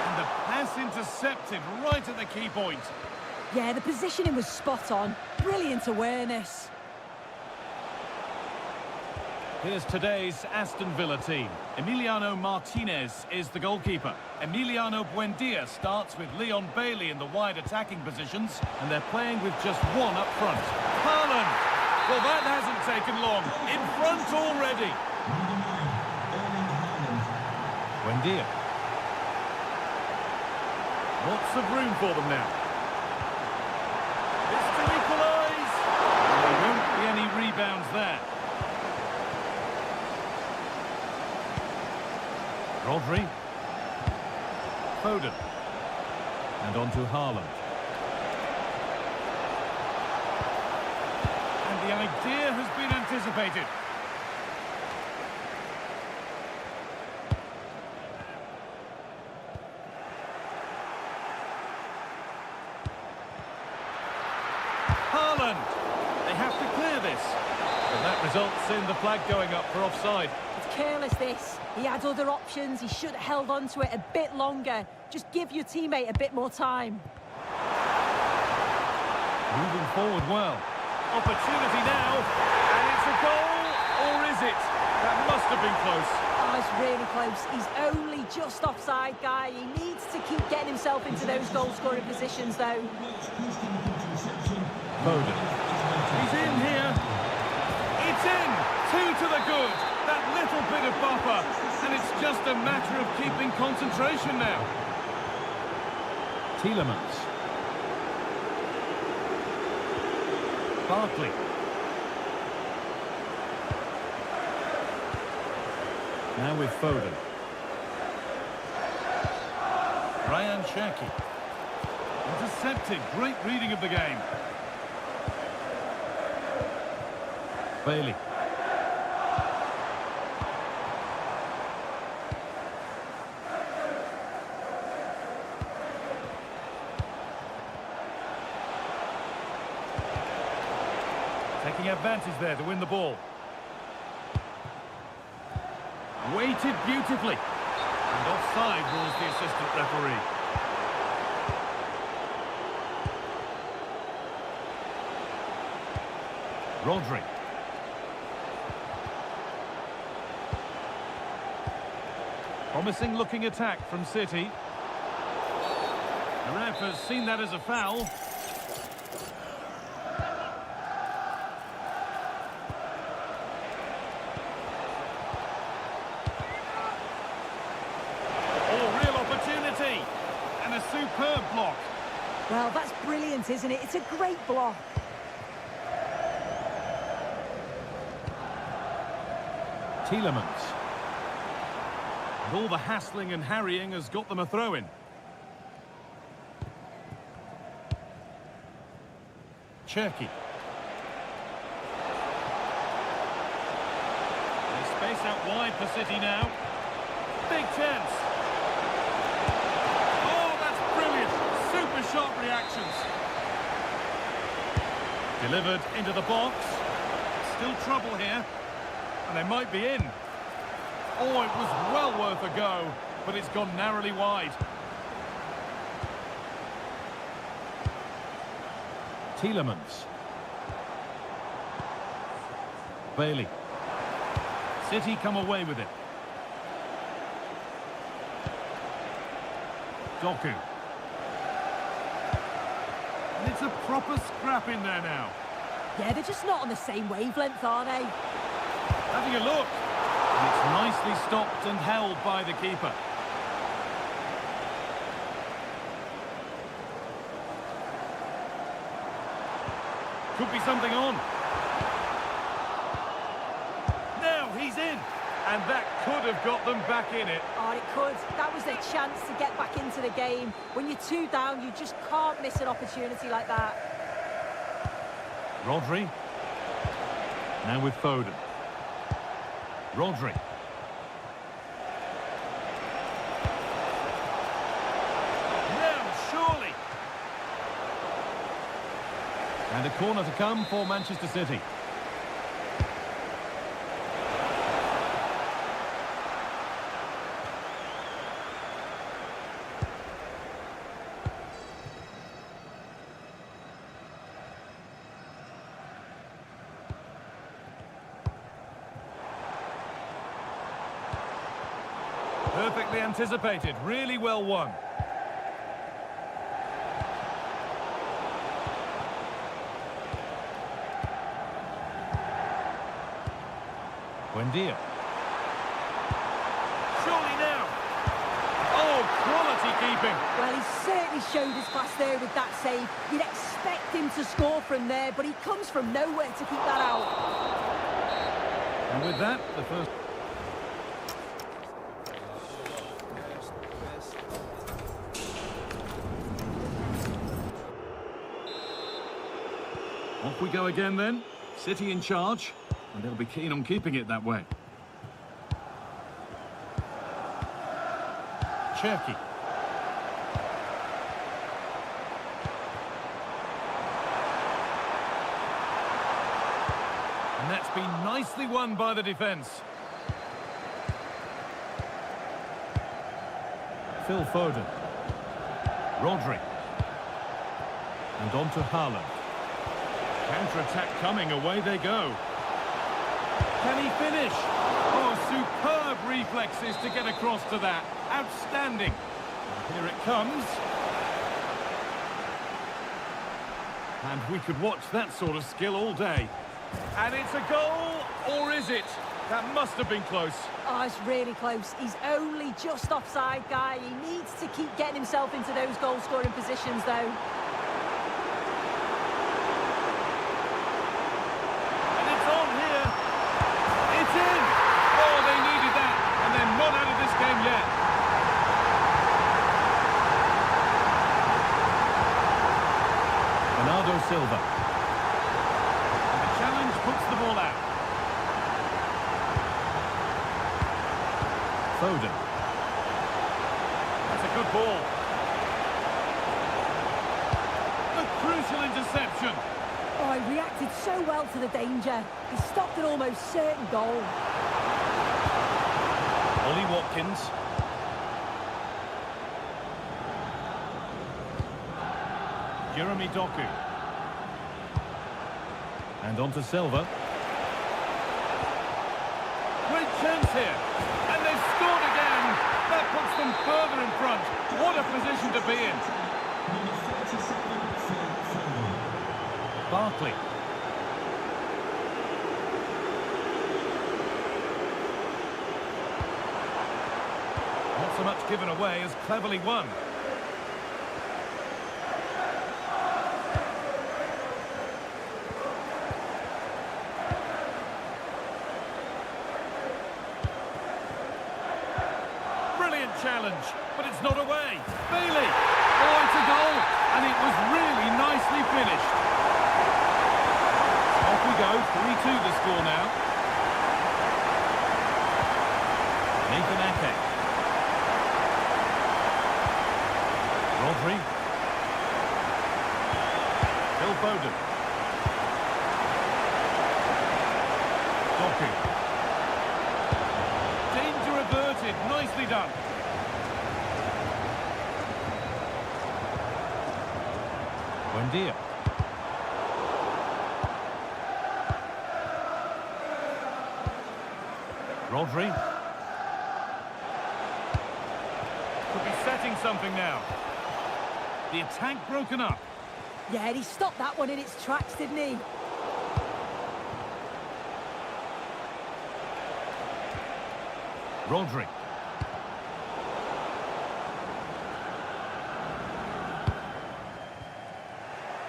And the pass intercepted right at the key point. Yeah, the positioning was spot on. Brilliant awareness. Here's today's Aston Villa team. Emiliano Martinez is the goalkeeper. Emiliano Buendia starts with Leon Bailey in the wide attacking positions, and they're playing with just one up front. Haaland! Well, that hasn't taken long. In front already. Buendia. Lots of room for them now. It's to equalise. There won't be any rebounds there. Rodri. Foden. And on to Haaland. And the idea has been anticipated. Haaland. They have to clear this. And that results in the flag going up for offside. It's careless, this. He had other options. He should have held on to it a bit longer. Just give your teammate a bit more time. Moving forward well. Opportunity now. And it's a goal, or is it? That must have been close. Oh, it's really close. He's only just offside, guy. He needs to keep getting himself into those goal-scoring positions, though. Foden. He's in here. It's in. 2 to the good. That little bit of buffer. And it's just a matter of keeping concentration now. Tielemans. Barkley. Now with Foden. Ryan Cherki. Intercepted. Great reading of the game. Bailey. Taking advantage there to win the ball. Weighted beautifully. And offside rules the assistant referee. Rodri. Promising looking attack from City. The ref has seen that as a foul. And a superb block. Well, that's brilliant, isn't it? It's a great block. Tielemans. And all the hassling and harrying has got them a throw-in. Cherki. They space out wide for City now. Big chance. Super sharp reactions. Delivered into the box. Still trouble here. And they might be in. Oh, it was well worth a go, but it's gone narrowly wide. Tielemans. Bailey. City come away with it. Doku. And it's a proper scrap in there now. Yeah, they're just not on the same wavelength, are they? Having a look. And it's nicely stopped and held by the keeper. Could be something on. Now he's in. And that could have got them back in it. Oh, it could. That was their chance to get back into the game. When you're 2 down, you just can't miss an opportunity like that. Rodri. Now with Foden. Rodri. Now, surely. And a corner to come for Manchester City. Perfectly anticipated, really well won. Buendia. Surely now. Oh, quality keeping. Well, he certainly showed his class there with that save. You'd expect him to score from there, but he comes from nowhere to keep that out. And with that, the first... Off we go again then. City in charge, and they'll be keen on keeping it that way. Cherky. And that's been nicely won by the defence. Phil Foden. Rodri. And on to Haaland. Counter-attack coming, away they go. Can he finish? Oh, superb reflexes to get across to that. Outstanding. And here it comes. And we could watch that sort of skill all day. And it's a goal, or is it? That must have been close. Oh, it's really close. He's only just offside, guy. He needs to keep getting himself into those goal-scoring positions, though. And it's on here. It's in. Oh, they needed that. And they're not out of this game yet. Bernardo Silva. And the challenge puts the ball out. Foden. That's a good ball. A crucial interception. Oh, he reacted so well to the danger. He stopped an almost certain goal. Ollie Watkins. Jeremy Doku. And on to Silva. Great chance here. And they've scored again. That puts them further in front. What a position to be in. Number 37, Phil Foden. Barkley. Not so much given away as cleverly won. Challenge, but it's not away. Bailey! Oh, it's a goal, and it was really nicely finished. Off we go, 3-2 the score now. Nathan Ake. Rodri. Phil Foden. Doku. Danger averted, nicely done. Buendia. Rodri. Could be setting something now. The attack broken up. Yeah, he stopped that one in its tracks, didn't he? Rodri.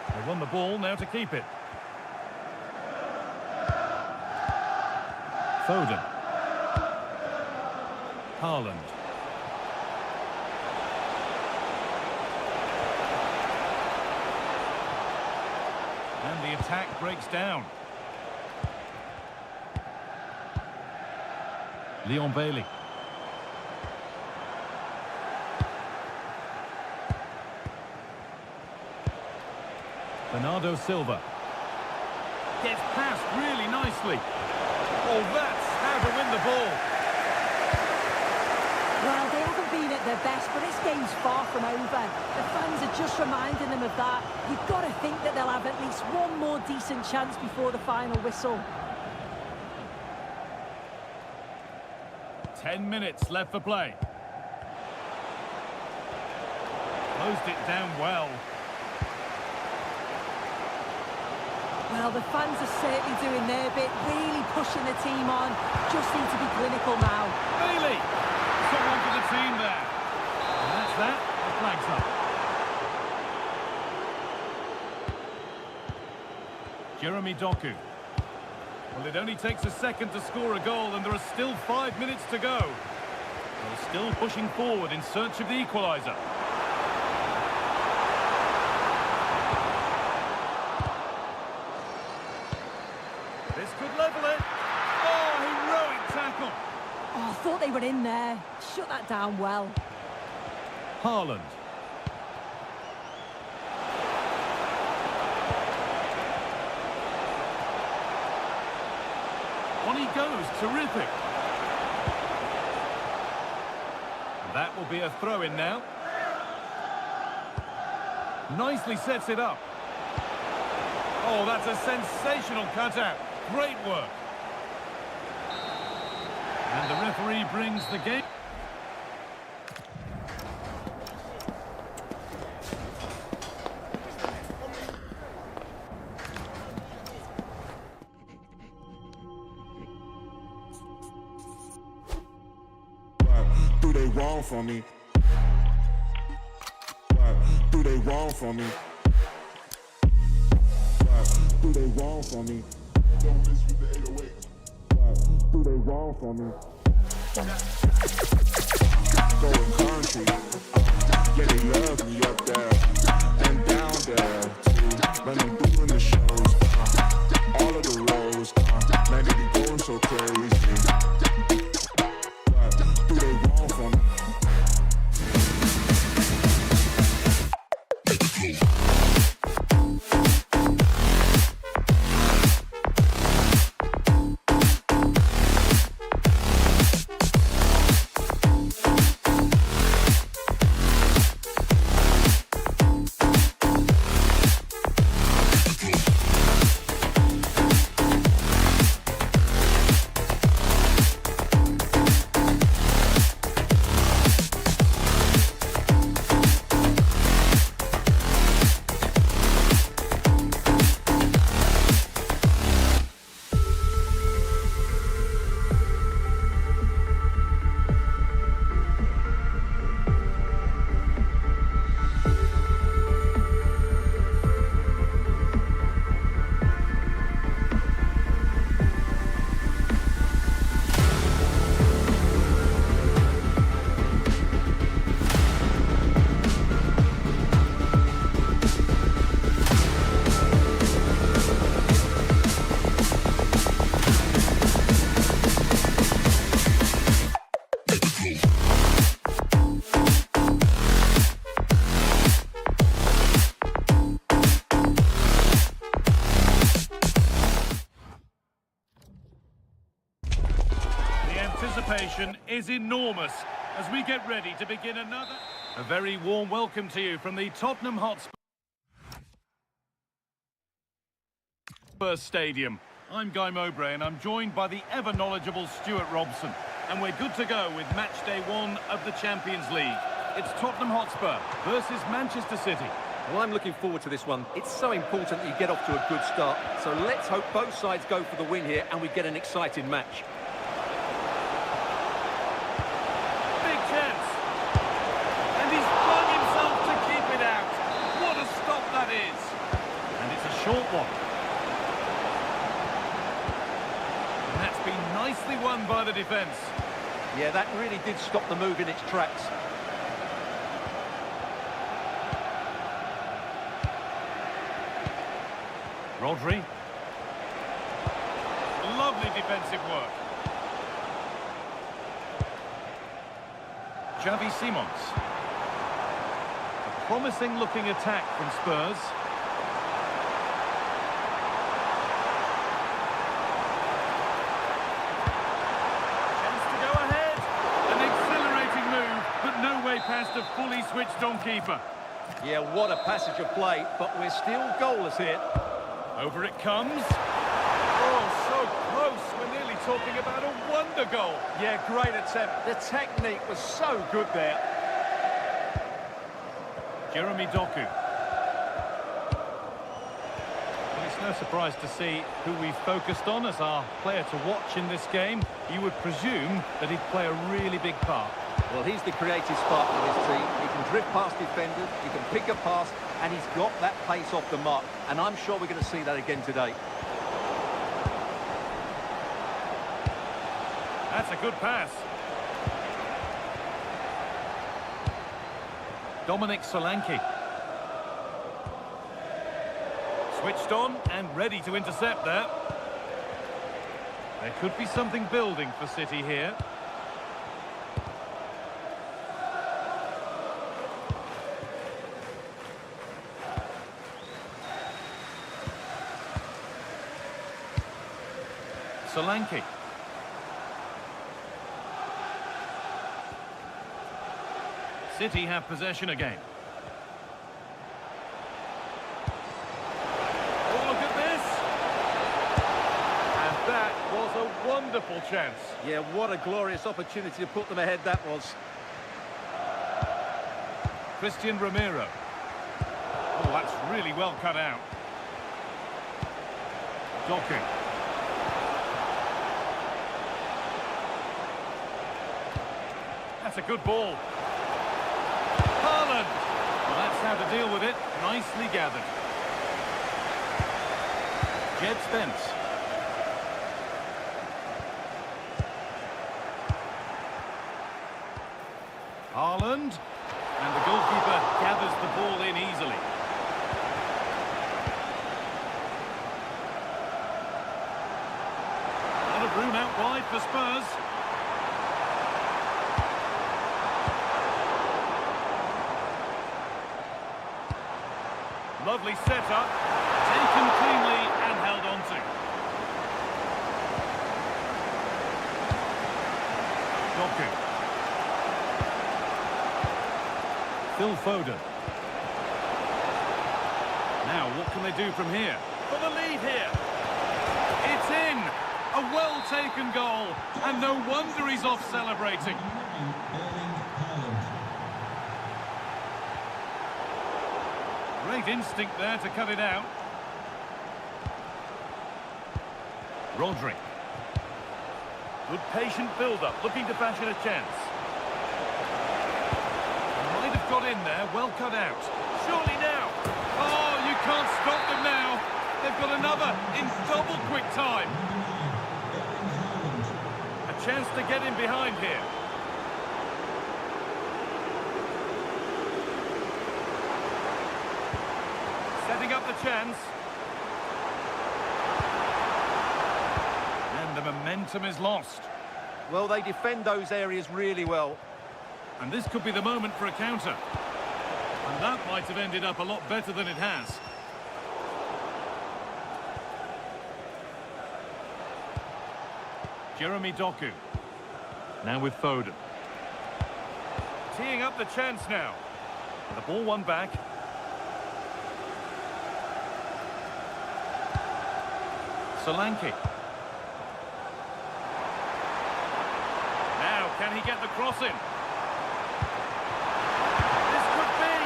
They won the ball, now to keep it. Foden. Haaland. And the attack breaks down. Leon Bailey. Bernardo Silva. Gets past really nicely. Oh, that's how to win the ball. Well, they haven't been at their best, but this game's far from over. The fans are just reminding them of that. You've got to think that they'll have at least one more decent chance before the final whistle. 10 minutes left for play. Closed it down well. Well, the fans are certainly doing their bit, really pushing the team on. Just need to be clinical now. Bailey! Someone for the team there. And that's that. The flag's up. Jeremy Doku. Well, it only takes a second to score a goal, and there are still 5 minutes to go. They're still pushing forward in search of the equaliser. got in there. Shut that down well. Haaland. On he goes, terrific. That will be a throw-in now. Nicely sets it up. Oh, that's a sensational cutout. Great work. And the referee brings the game. Do they wrong for me? What do they wrong for me? What do they wrong for me? Don't miss with the 808. What do they wrong for me? Going country, yeah, they love me up there and down there too. When I'm doing the shows, all of the roads, man, they be going so crazy. Anticipation is enormous as we get ready to begin another. A very warm welcome to you from the Tottenham Hotspur Stadium. I'm Guy Mowbray and I'm joined by the ever-knowledgeable Stuart Robson. And we're good to go with match day 1 of the Champions League. It's Tottenham Hotspur versus Manchester City. Well, I'm looking forward to this one. It's so important that you get off to a good start. So let's hope both sides go for the win here and we get an exciting match. Short one. And that's been nicely won by the defence. Yeah, that really did stop the move in its tracks. Rodri. Lovely defensive work. Xavi Simons. A promising looking attack from Spurs. Past a fully switched on keeper. Yeah, what a passage of play, but we're still goalless here. Over it comes. Oh, so close. We're nearly talking about a wonder goal. Yeah, great attempt. The technique was so good there. Jeremy Doku. Well, it's no surprise to see who we've focused on as our player to watch in this game. You would presume that he'd play a really big part. Well, he's the creative spark of his team. He can drift past defenders, he can pick a pass, and he's got that pace off the mark. And I'm sure we're going to see that again today. That's a good pass. Dominic Solanke. Switched on and ready to intercept there. There could be something building for City here. Solanke. City have possession again. Oh, look at this! And that was a wonderful chance. Yeah, what a glorious opportunity to put them ahead that was. Christian Romero. Oh, that's really well cut out. Doku. That's a good ball. Haaland. Well, that's how to deal with it. Nicely gathered. Jed Spence. Haaland. And the goalkeeper gathers the ball in easily. A lot of room out wide for Spurs. Lovely setup, taken cleanly and held on to. Doku. Phil Foden. Now, what can they do from here? For the lead here. It's in. A well-taken goal. And no wonder he's off celebrating. Great instinct there to cut it out. Rodri. Good patient build-up, looking to fashion a chance. Might have got in there, well cut out. Surely now. Oh, you can't stop them now. They've got another in double quick time. A chance to get in behind here. Setting up the chance. And the momentum is lost. Well, they defend those areas really well. And this could be the moment for a counter. And that might have ended up a lot better than it has. Jeremy Doku. Now with Foden. Teeing up the chance now. The ball won back. Solanke. Now, can he get the cross in? This could be.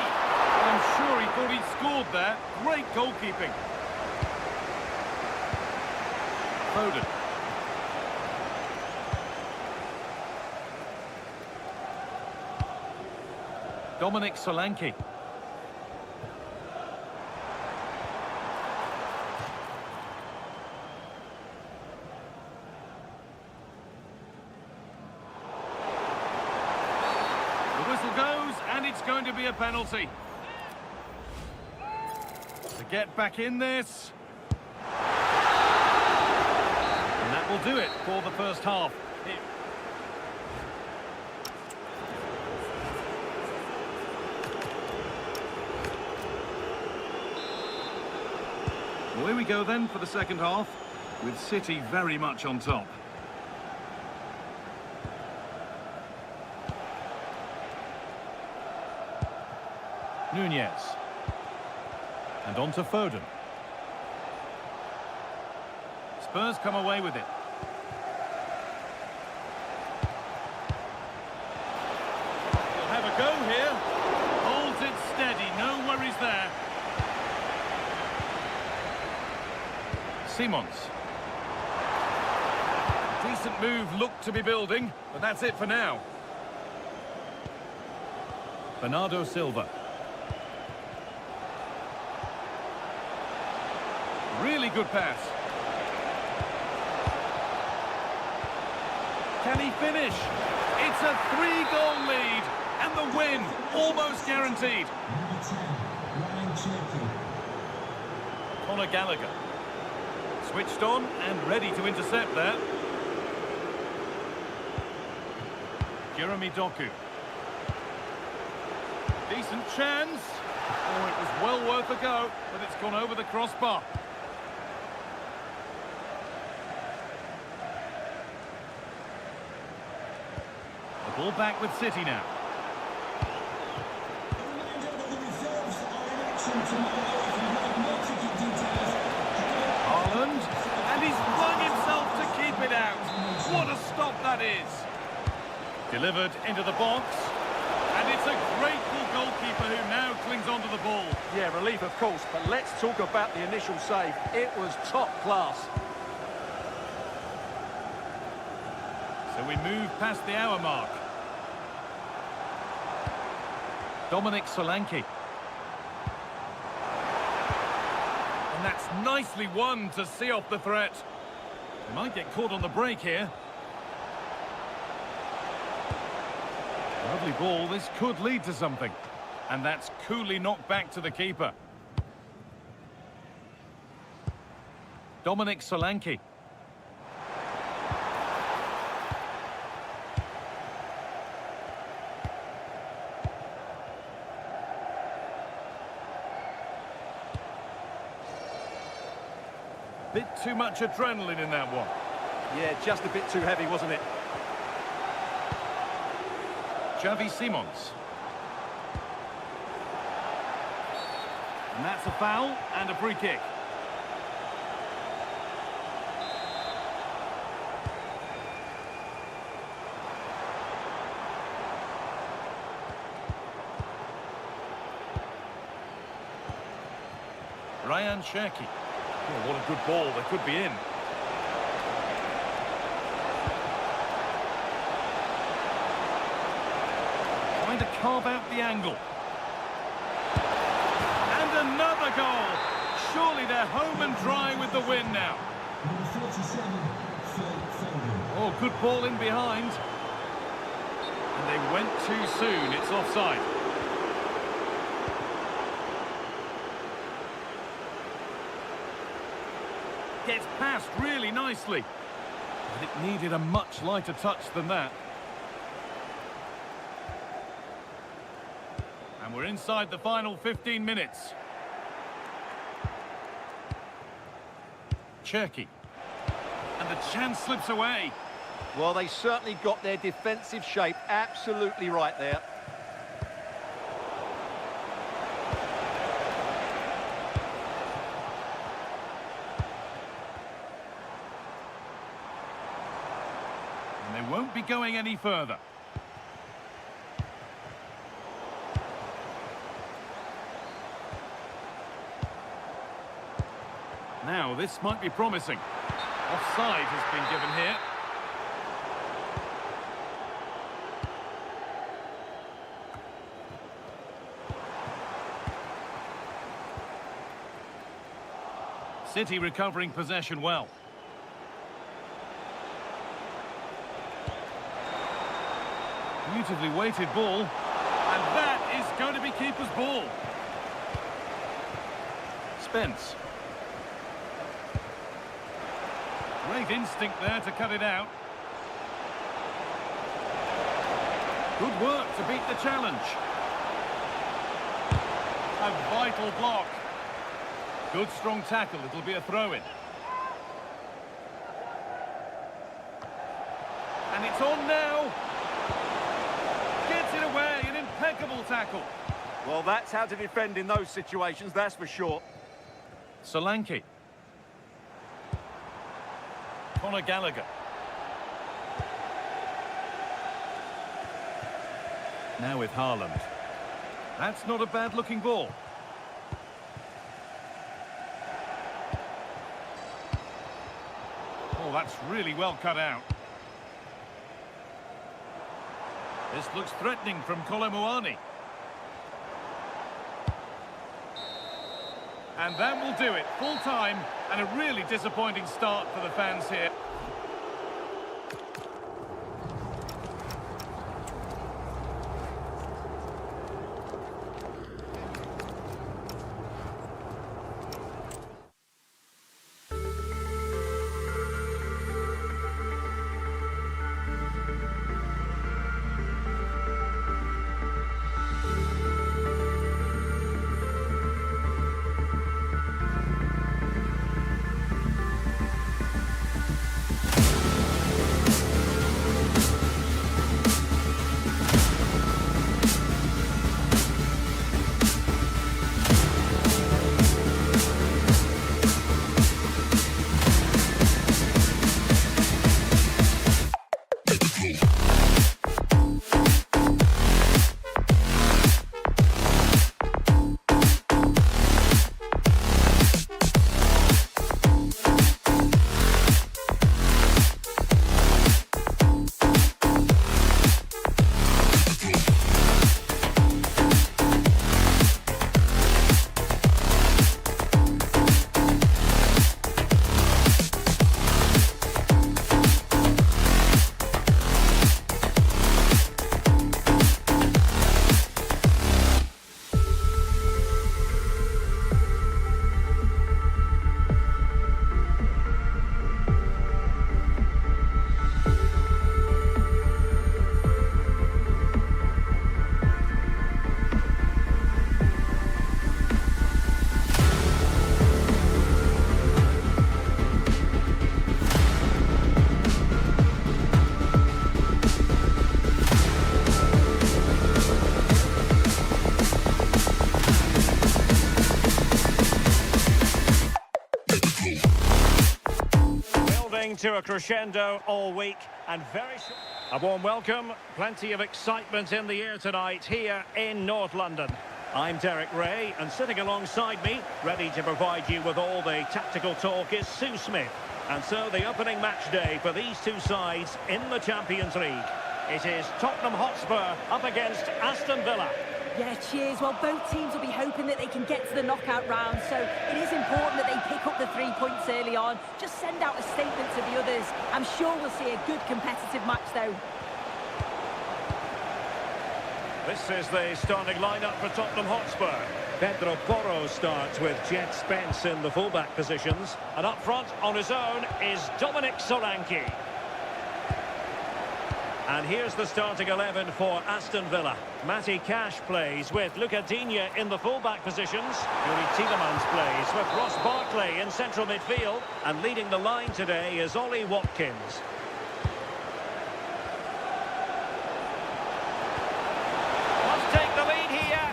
I'm sure he thought he'd scored there. Great goalkeeping. Foden. Dominic Solanke. It's going to be a penalty. To get back in this. And that will do it for the first half. Away we go then for the second half, with City very much on top. Nunez. And on to Foden. Spurs come away with it. He'll have a go here. Holds it steady, no worries there. Simons. Decent move looked to be building, but that's it for now. Bernardo Silva. Really good pass. Can he finish? It's a 3-goal lead, and the win almost guaranteed. Conor Gallagher. Switched on and ready to intercept that. Jeremy Doku. Decent chance. Oh, it was well worth a go, but it's gone over the crossbar. Ball back with City now. Haaland, and he's flung himself to keep it out. What a stop that is. Delivered into the box, and it's a grateful goalkeeper who now clings onto the ball. Yeah, relief of course, but let's talk about the initial save. It was top class. So we move past the hour mark. Dominic Solanke. And that's nicely won to see off the threat. He might get caught on the break here. Lovely ball, this could lead to something. And that's coolly knocked back to the keeper. Dominic Solanke. Bit too much adrenaline in that one. Yeah, just a bit too heavy, wasn't it? Xavi Simons. And that's a foul and a free kick. Ryan Cherki. Oh, what a good ball, they could be in. Trying to carve out the angle. And another goal. Surely they're home and dry with the win now. Oh, good ball in behind. And they went too soon, it's offside. Gets past really nicely. But it needed a much lighter touch than that. And we're inside the final 15 minutes. Cherki. And the chance slips away. Well, they certainly got their defensive shape absolutely right there. And they won't be going any further. Now, this might be promising. Offside has been given here. City recovering possession well. Beautifully weighted ball. And that is going to be keeper's ball. Spence. Great instinct there to cut it out. Good work to beat the challenge. A vital block. Good strong tackle, it'll be a throw-in. And it's on now. Gets it away, an impeccable tackle. Well, that's how to defend in those situations, that's for sure. Solanke. Conor Gallagher. Now with Haaland. That's not a bad-looking ball. Oh, that's really well cut out. This looks threatening from Kolo Muani. And that will do it. Full time and a really disappointing start for the fans here. to a crescendo all week, and a warm welcome. Plenty of excitement in the air tonight here in North London. I'm Derek Ray, and sitting alongside me, ready to provide you with all the tactical talk, is Sue Smith. And so the opening match day for these two sides in the Champions League. It is Tottenham Hotspur up against Aston Villa. Yeah, cheers. Well, both teams will be hoping that they can get to the knockout round, so it is important that they pick up the 3 points early on. Just send out a statement to the others. I'm sure we'll see a good competitive match, though. This is the starting lineup for Tottenham Hotspur. Pedro Porro starts with Jet Spence in the fullback positions, and up front on his own is Dominic Solanke. And here's the starting 11 for Aston Villa. Matty Cash plays with Luca Digne in the fullback positions. Yoru Tielemans plays with Ross Barkley in central midfield. And leading the line today is Ollie Watkins. Must take the lead here,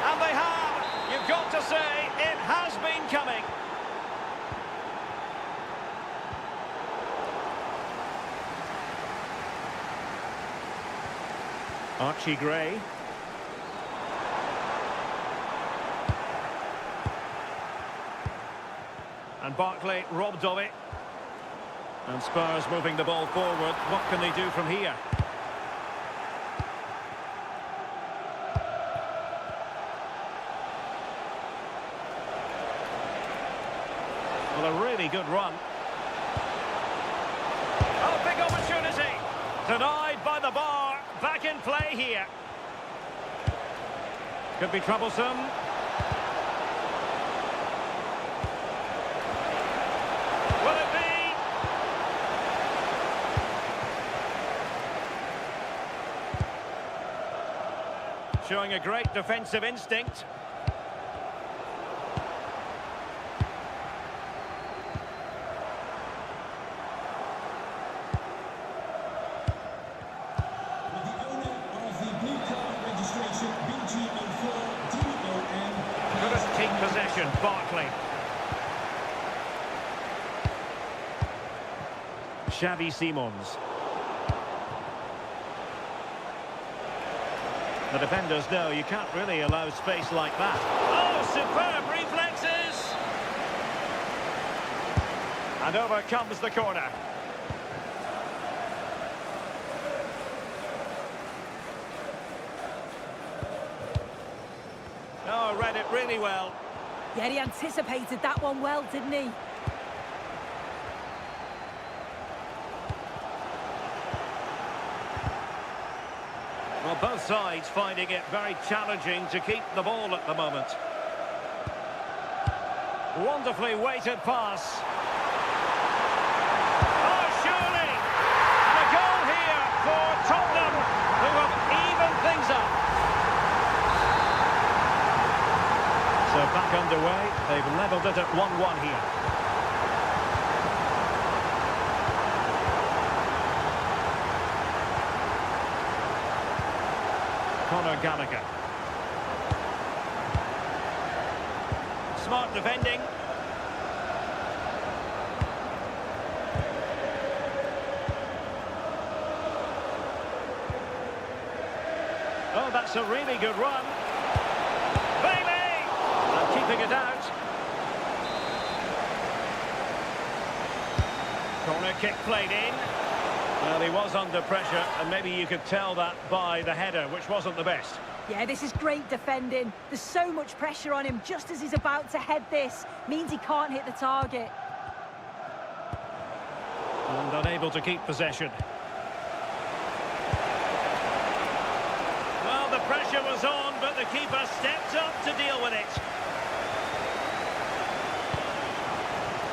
and they have. You've got to say, it has been coming. Archie Gray. And Barkley robbed of it. And Spurs moving the ball forward. What can they do from here? Well, a really good run. Oh, big opportunity. Denied by the bar. Back in play here. Could be troublesome. Will it be? Showing a great defensive instinct. Possession, Barkley. Xavi Simons. The defenders know you can't really allow space like that. Oh, superb reflexes! And over comes the corner. Oh, read it really well. Yeah, he anticipated that one well, didn't he? Well, both sides finding it very challenging to keep the ball at the moment. Wonderfully weighted pass. Oh, surely! And a goal here for Tottenham, who have evened things up. So back underway, they've levelled it at 1-1 here. Conor Gallagher. Smart defending. Oh, that's a really good run. Keeping it out. Corner kick played in. Well, he was under pressure, and maybe you could tell that by the header, which wasn't the best. Yeah, this is great defending. There's so much pressure on him just as he's about to head this. Means he can't hit the target. And unable to keep possession. Well, the pressure was on, but the keeper stepped up to deal with it.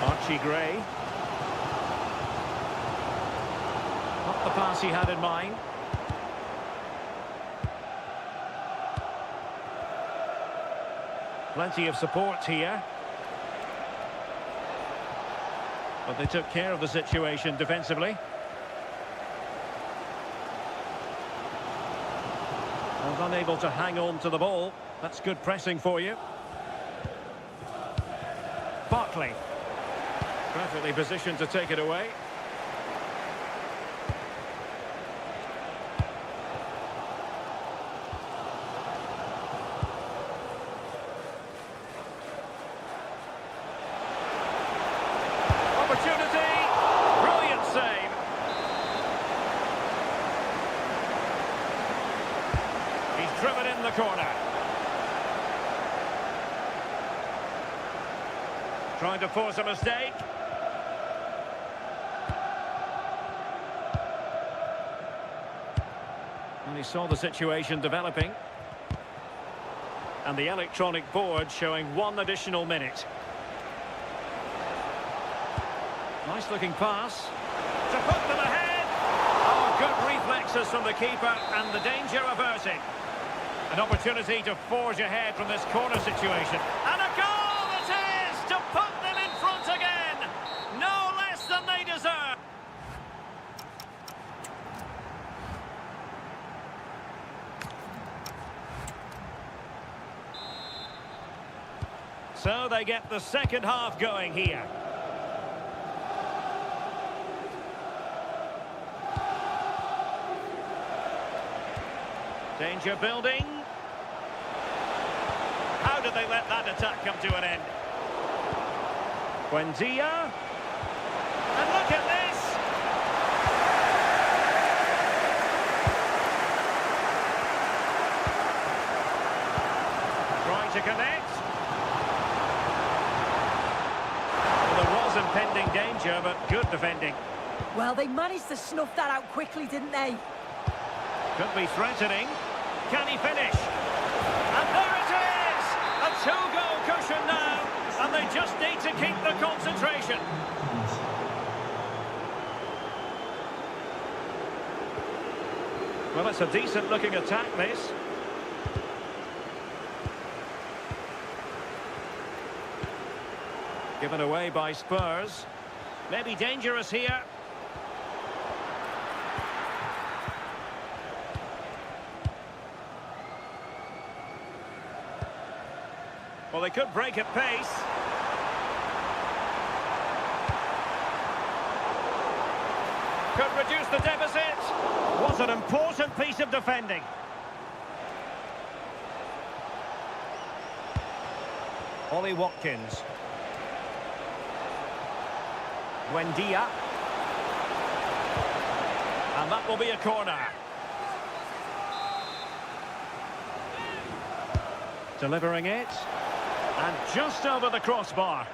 Archie Gray. Not the pass he had in mind. Plenty of support here. But they took care of the situation defensively. And unable to hang on to the ball. That's good pressing for you. Barkley. Perfectly positioned to take it away. Trying to force a mistake. And he saw the situation developing. And the electronic board showing 1 additional minute. Nice looking pass. To put them ahead. Oh, good reflexes from the keeper and the danger averted. An opportunity to forge ahead from this corner situation. And a goal it is to put them in front again. No less than they deserve. So they get the second half going here. Danger building. How did they let that attack come to an end? Buendia. And look at this. Trying to connect. Well, there was impending danger, but good defending. Well, they managed to snuff that out quickly, didn't they? Could be threatening. Can he finish? And there it is! A 2-goal cushion now, and they just need to keep the concentration. Well, it's a decent-looking attack, this. Given away by Spurs. Maybe dangerous here. Well, they could break at pace. Could reduce the deficit. Was an important piece of defending. Ollie Watkins. Buendia. And that will be a corner. Delivering it. And just over the crossbar.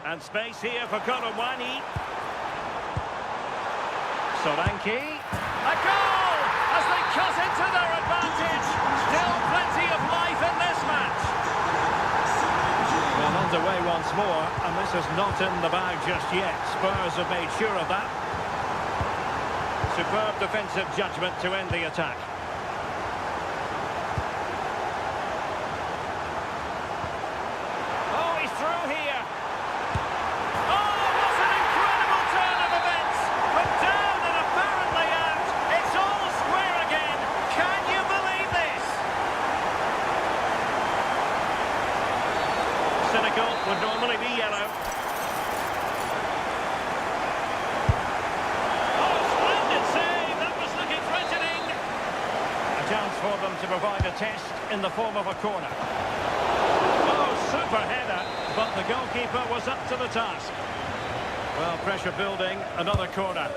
And space here for Kolomwani. Solanke. A goal! As they cut into their advantage. Still plenty of life in this match. Well, underway once more, and this is not in the bag just yet. Spurs have made sure of that. Superb defensive judgment to end the attack. Oh, he's through here. Oh, what an incredible turn of events. But down and apparently out. It's all square again. Can you believe this? Cynical would normally be yellow. Chance for them to provide a test in the form of a corner. Oh, super header, but the goalkeeper was up to the task. Well, pressure building, another corner.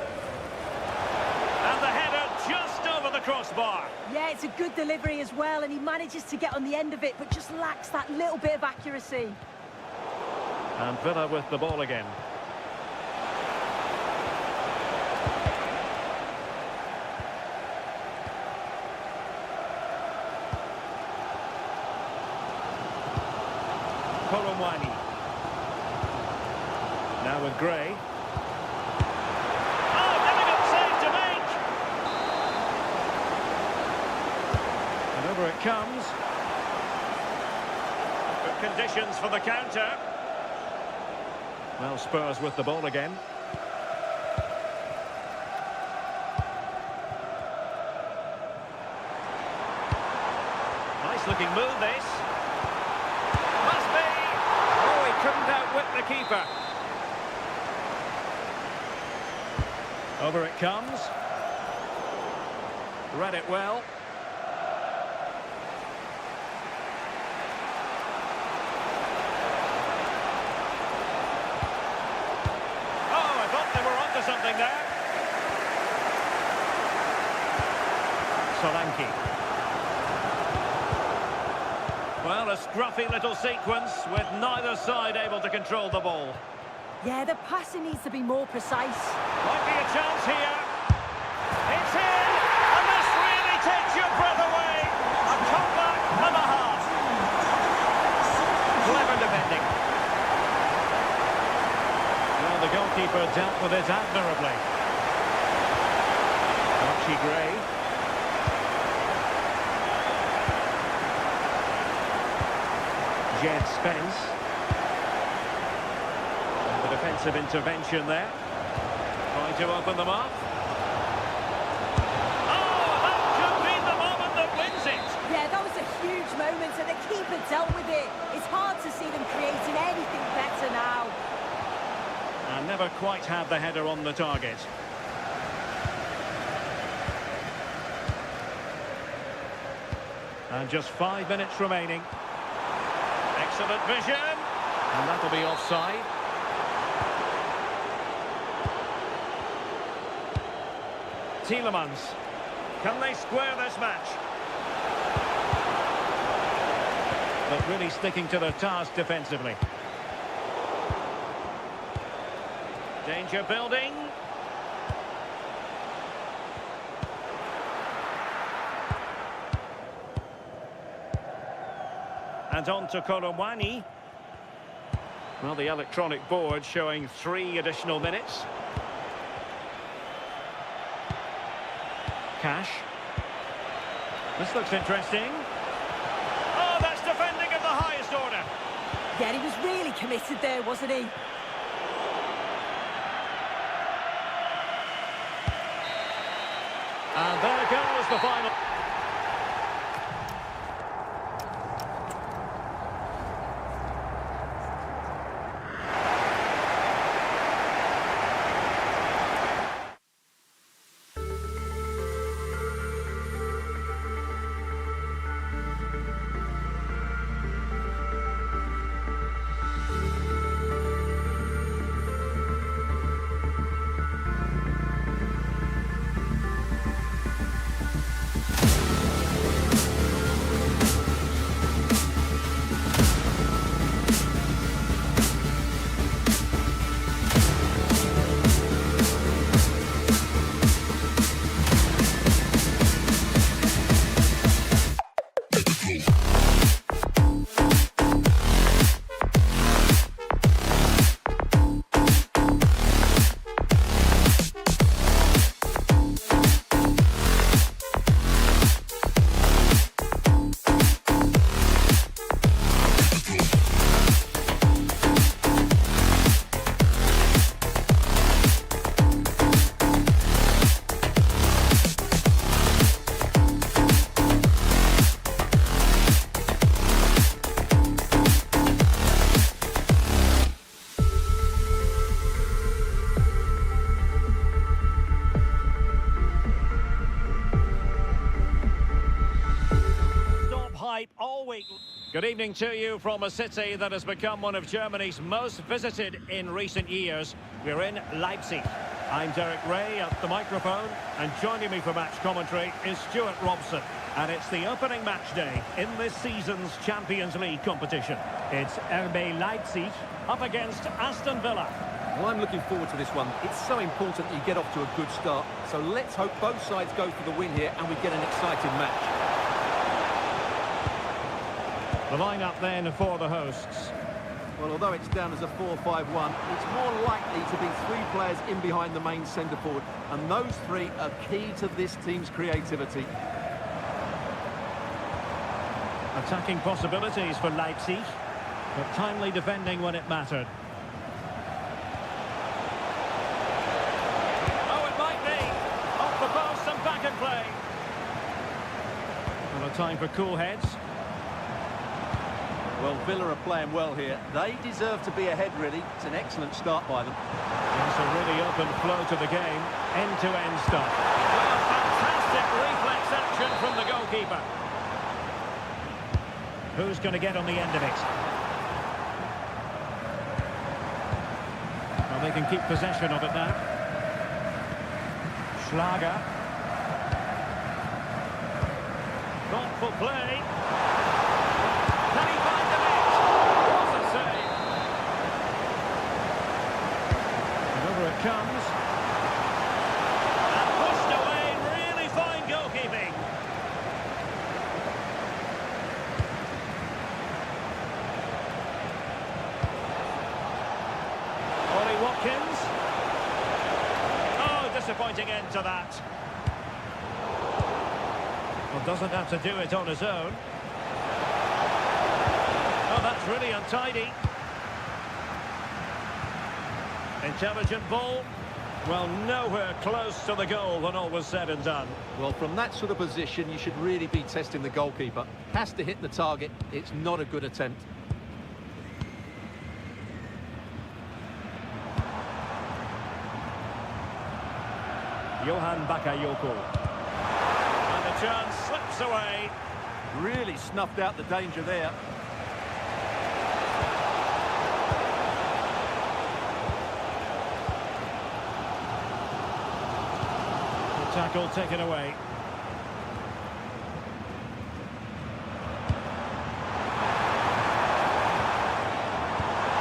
And the header just over the crossbar. Yeah, it's a good delivery as well, and he manages to get on the end of it, but just lacks that little bit of accuracy. And Villa with the ball again. Kolomwani. Now with Gray. Oh, difficult save to make! And over it comes. Good conditions for the counter. Well, Spurs with the ball again. Nice looking move, this. Couldn't outwit the keeper. Over it comes. Read it well. Oh, I thought they were onto something there. Solanke. Well, a scruffy little sequence with neither side able to control the ball. Yeah, the passing needs to be more precise. Might be a chance here. It's in, and this really takes your breath away. A comeback and a half. Clever defending. Well, the goalkeeper dealt with it admirably. Archie Gray. Jed Spence. And the defensive intervention there. Trying to open them up. Oh, that could be the moment that wins it. Yeah, that was a huge moment, and the keeper dealt with it. It's hard to see them creating anything better now. And never quite had the header on the target. And just 5 minutes remaining. Excellent vision. And that'll be offside. Tielemans. Can they square this match? But really sticking to their task defensively. Danger building. And on to Kolomwani. Well, the electronic board showing 3 additional minutes. Cash. This looks interesting. Oh, that's defending of the highest order. Yeah, he was really committed there, wasn't he? And there goes the final. All week. Good evening to you from a city that has become one of Germany's most visited in recent years. We're in Leipzig. I'm Derek Ray at the microphone, and joining me for match commentary is Stuart Robson. And it's the opening match day in this season's Champions League competition. It's RB Leipzig up against Aston Villa. Well, I'm looking forward to this one. It's so important that you get off to a good start. So let's hope both sides go for the win here and we get an exciting match. The lineup then for the hosts. Well, although it's down as a 4-5-1, it's more likely to be 3 players in behind the main centre-forward. And those 3 are key to this team's creativity. Attacking possibilities for Leipzig, but timely defending when it mattered. Oh, it might be. Off the post and back in play. Well, a time for cool heads. Well, Villa are playing well here. They deserve to be ahead, really. It's an excellent start by them. It's a really open flow to the game. End-to-end stuff. Well, fantastic reflex action from the goalkeeper. Who's going to get on the end of it? Well, they can keep possession of it now. Schlager. Thoughtful play. Can he find the net? What a save. And over it comes. And pushed away. Really fine goalkeeping. Ollie Watkins. Oh, disappointing end to that. Well, doesn't have to do it on his own. Oh, that's really untidy. Intelligent ball. Well, nowhere close to the goal when all was said and done. Well, from that sort of position, you should really be testing the goalkeeper. Has to hit the target. It's not a good attempt. Johan Bakayoko. And the chance slips away. Really snuffed out the danger there. The tackle taken away.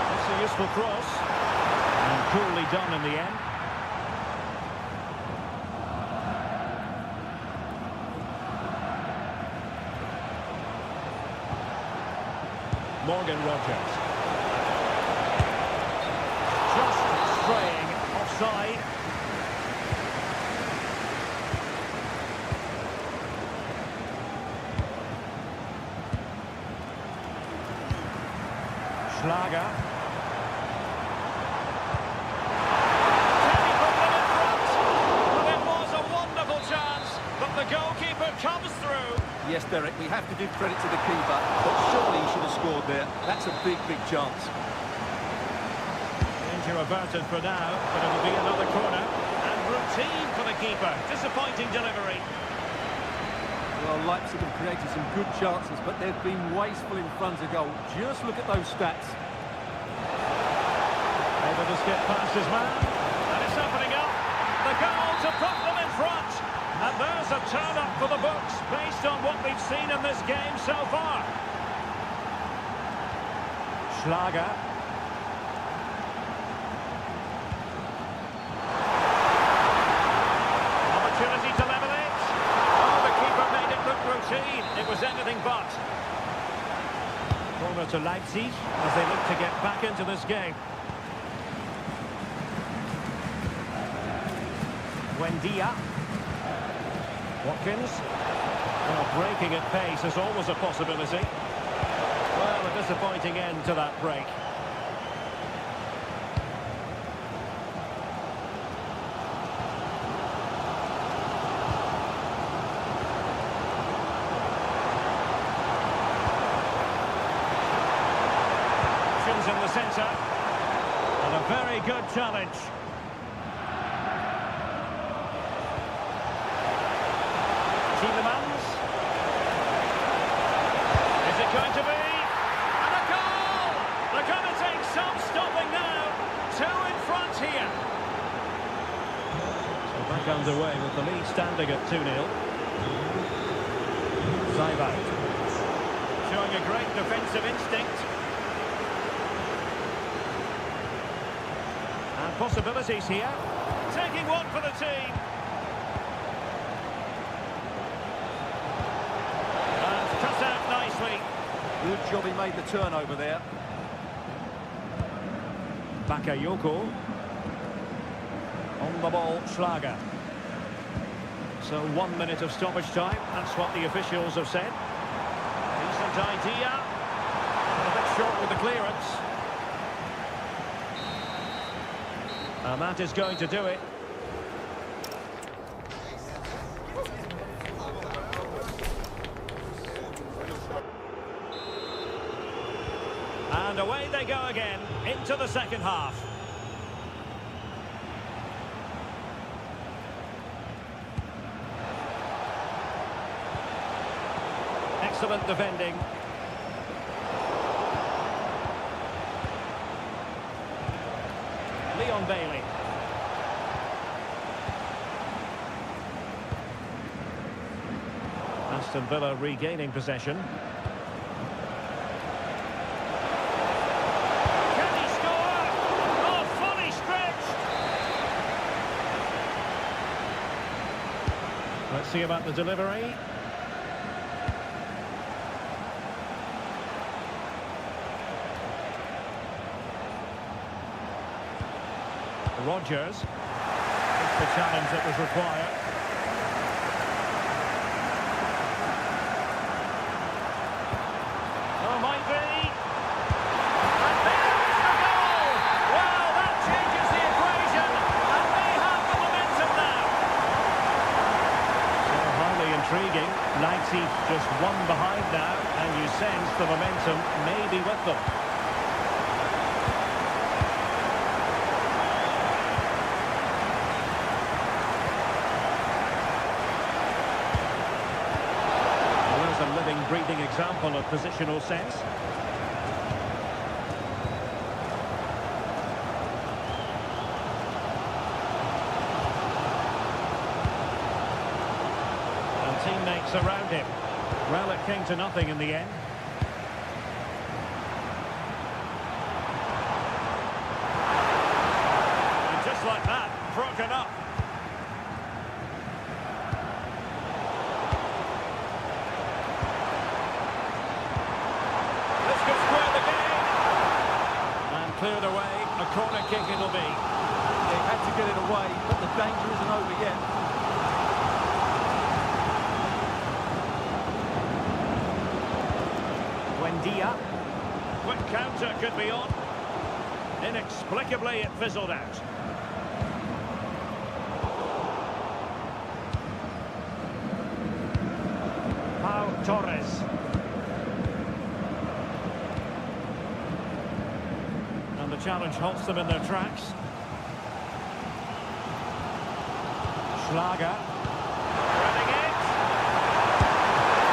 That's a useful cross. And coolly done in the end. Morgan Rogers. Just straying offside. Schlager. Can he put them in front? Well, it was a wonderful chance, but the goalkeeper comes through. Yes, Derek, we have to give credit to the keeper, but surely he should have scored there. That's a big, big chance. Danger averted for now, but it'll be another corner. And routine for the keeper. Disappointing delivery. Well, Leipzig have created some good chances, but they've been wasteful in front of goal. Just look at those stats. Able to skip past his man. And it's opening up. The goal to put them in front. And there's a turn-up for the books, based on what we've seen in this game so far. Schlager. Opportunity to level it. Oh, the keeper made it look routine. It was anything but. Corner to Leipzig as they look to get back into this game. Buendia. Watkins. Well, breaking at pace is always a possibility. Well, a disappointing end to that break. Options in the centre. And a very good challenge. Tielemans. Is it going to be? And a goal! They're going to take some stopping now. Two in front here. So back underway with the lead standing at 2-0. Cyber showing a great defensive instinct. And possibilities here. Taking one for the team. Good job he made the turnover there. Bakayoko. On the ball, Schlager. So 1 minute of stoppage time. That's what the officials have said. Decent idea. A bit short with the clearance. And that is going to do it. And away they go again, into the second half. Excellent defending. Leon Bailey. Aston Villa regaining possession. Can he score? Oh, fully stretched! Let's see about the delivery. Rodgers. It's the challenge that was required. Oh, might be. And there's the goal! Well, that changes the equation, and they have the momentum now. So highly intriguing. Leipzig just one behind now, and you sense the momentum may be with them. Breathing example of positional sense. And teammates around him. Well, it came to nothing in the end. And just like that, broken up. Cleared away, a corner kick it'll be. They had to get it away, but the danger isn't over yet. Buendia. Quick counter could be on. Inexplicably it fizzled out. Pau Torres. The challenge halts them in their tracks. Schlager. Running it.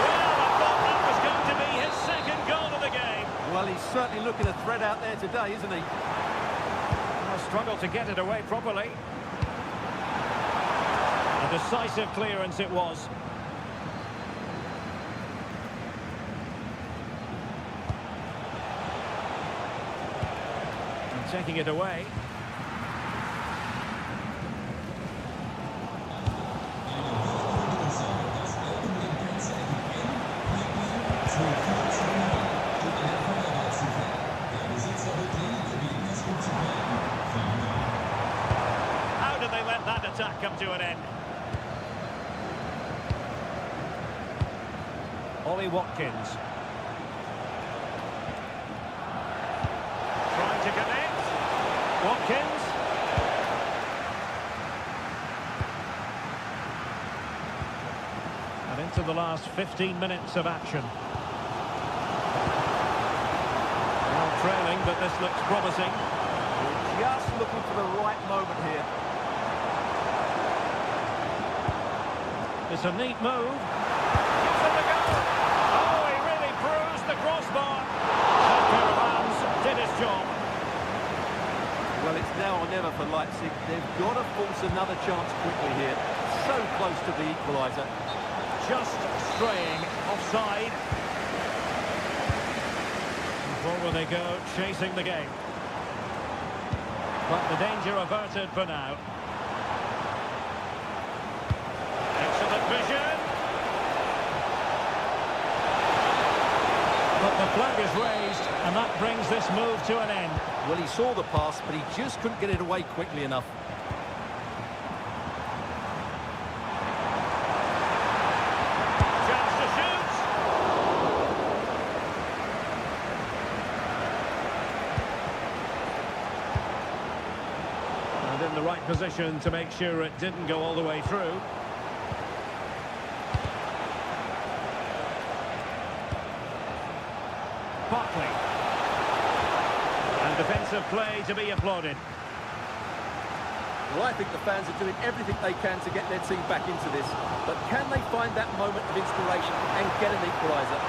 Well, I thought that was going to be his second goal of the game. Well, he's certainly looking a threat out there today, isn't he? A struggle to get it away properly. A decisive clearance it was. Taking it away. How did they let that attack come to an end? Ollie Watkins. Trying to connect. Watkins. And into the last 15 minutes of action. Well, trailing, but this looks promising. Just looking for the right moment here. It's a neat move. Gives it a go. Oh, he really bruised the crossbar. That pair of hands did his job. Well, it's now or never for Leipzig. They've got to force another chance quickly here. So close to the equaliser. Just straying offside. And forward they go, chasing the game. But the danger averted for now. Excellent vision. But the flag is raised, and that brings this move to an end. Well, he saw the pass, but he just couldn't get it away quickly enough. Chance to shoot. And in the right position to make sure it didn't go all the way through. Barkley. And defensive play to be applauded. Well, I think the fans are doing everything they can to get their team back into this. But can they find that moment of inspiration and get an equaliser?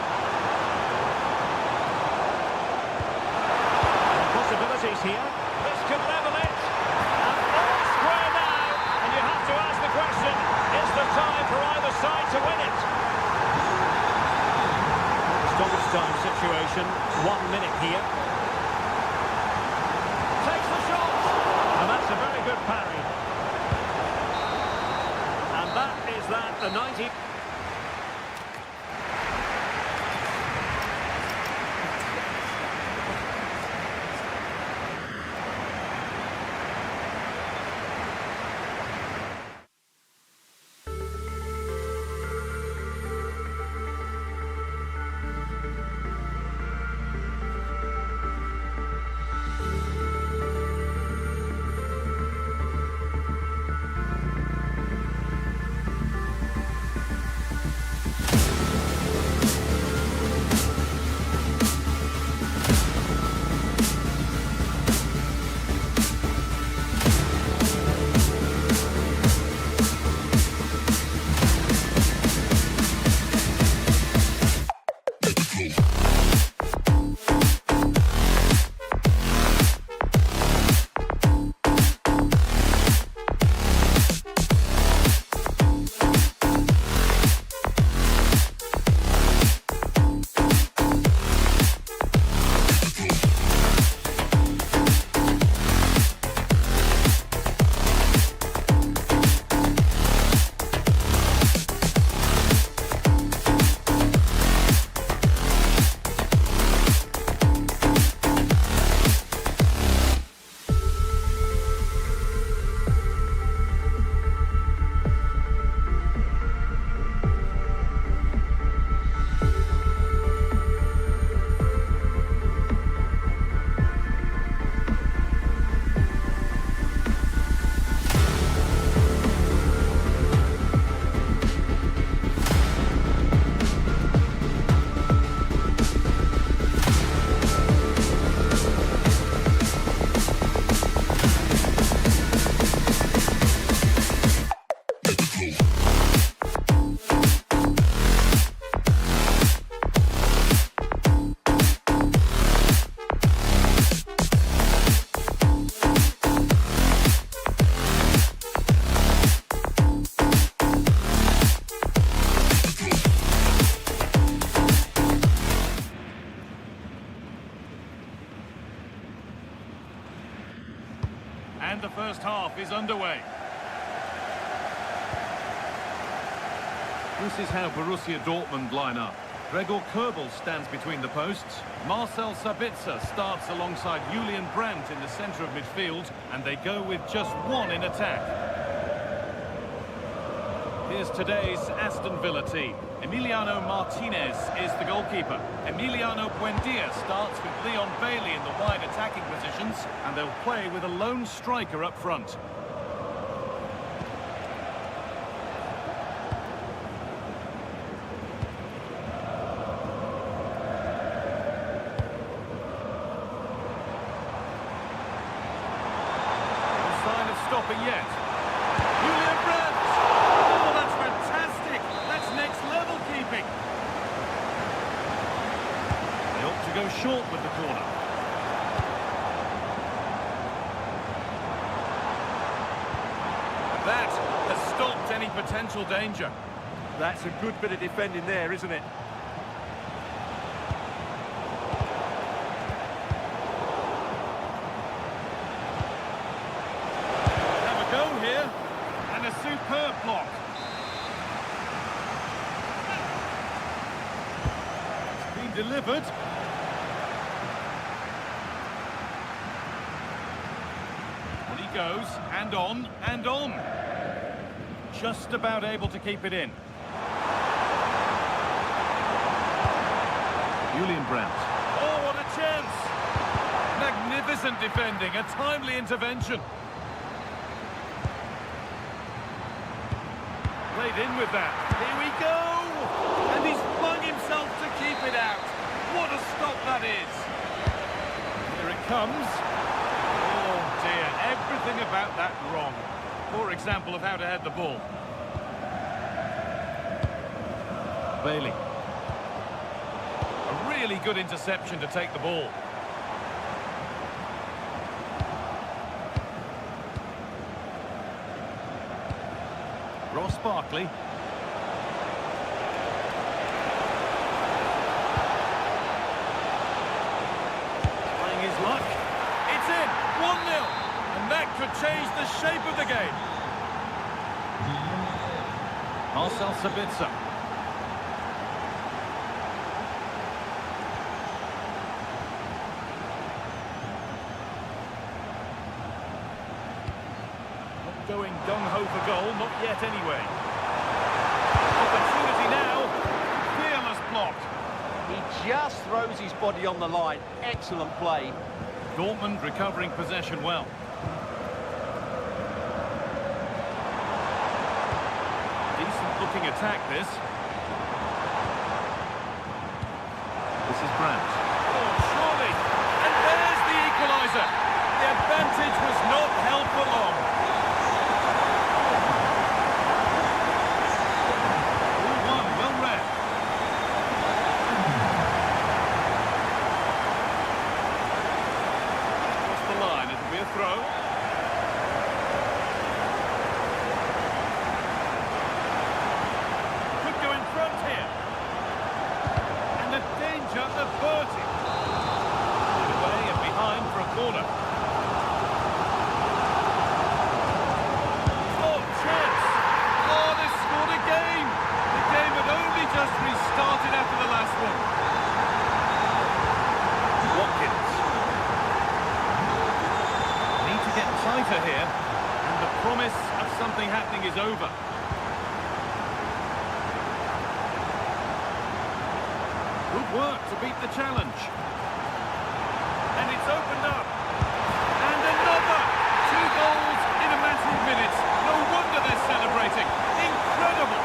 Possibilities here. This could level it. And all square now. And you have to ask the question, is there time for either side to win it? half-time situation. 1 minute here. Takes the shot! And that's a very good parry. And that is that, the 90... And the first half is underway. This is how Borussia Dortmund line up. Gregor Kobel stands between the posts. Marcel Sabitzer starts alongside Julian Brandt in the centre of midfield, and they go with just one in attack. Here's today's Aston Villa team. Emiliano Martinez is the goalkeeper. Emiliano Buendia starts with Leon Bailey in the wide attacking positions, and they'll play with a lone striker up front. No sign of stopping yet. Julian Brandt! Oh, that's fantastic! That's next level keeping. They ought to go short with the corner. That has stopped any potential danger. That's a good bit of defending there, isn't it? Have a go here, and a superb block. It's been delivered. On he goes, and on, and on. Just about able to keep it in. Julian Brandt. Oh, what a chance! Magnificent defending, a timely intervention. Played in with that. Here we go! And he's flung himself to keep it out. What a stop that is! Here it comes. Oh dear, everything about that wrong. Poor example of how to head the ball. Bailey. A really good interception to take the ball. Ross Barkley. changed the shape of the game. Marcel Sabitzer. Not going gung-ho for goal, not yet anyway. Opportunity now. Fearless block. He just throws his body on the line. Excellent play. Dortmund recovering possession well. Decent looking attack this. This is Brandt. Oh, surely. And there's the equaliser. The advantage was not held for long. 4-1, well read. Across the line, it'll be a throw. Could go in front here. And the danger averted. Put away and behind for a corner. Oh, chance! Oh, they scored again! The game had only just restarted after the last one. Watkins. Need to get tighter here, and the promise of something happening is over. Good work to beat the challenge. And it's opened up. And another! 2 goals in a matter of minutes. No wonder they're celebrating. Incredible!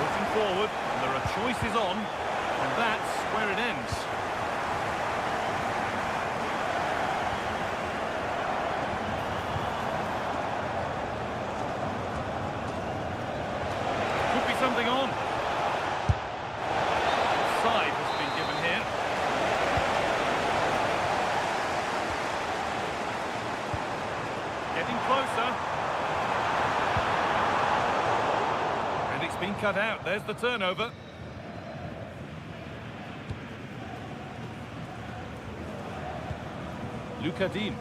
Looking forward, and there are choices on, and that's where it ends. Could be something on. Side has been given here. Getting closer. And it's been cut out. There's the turnover. Luca Dean.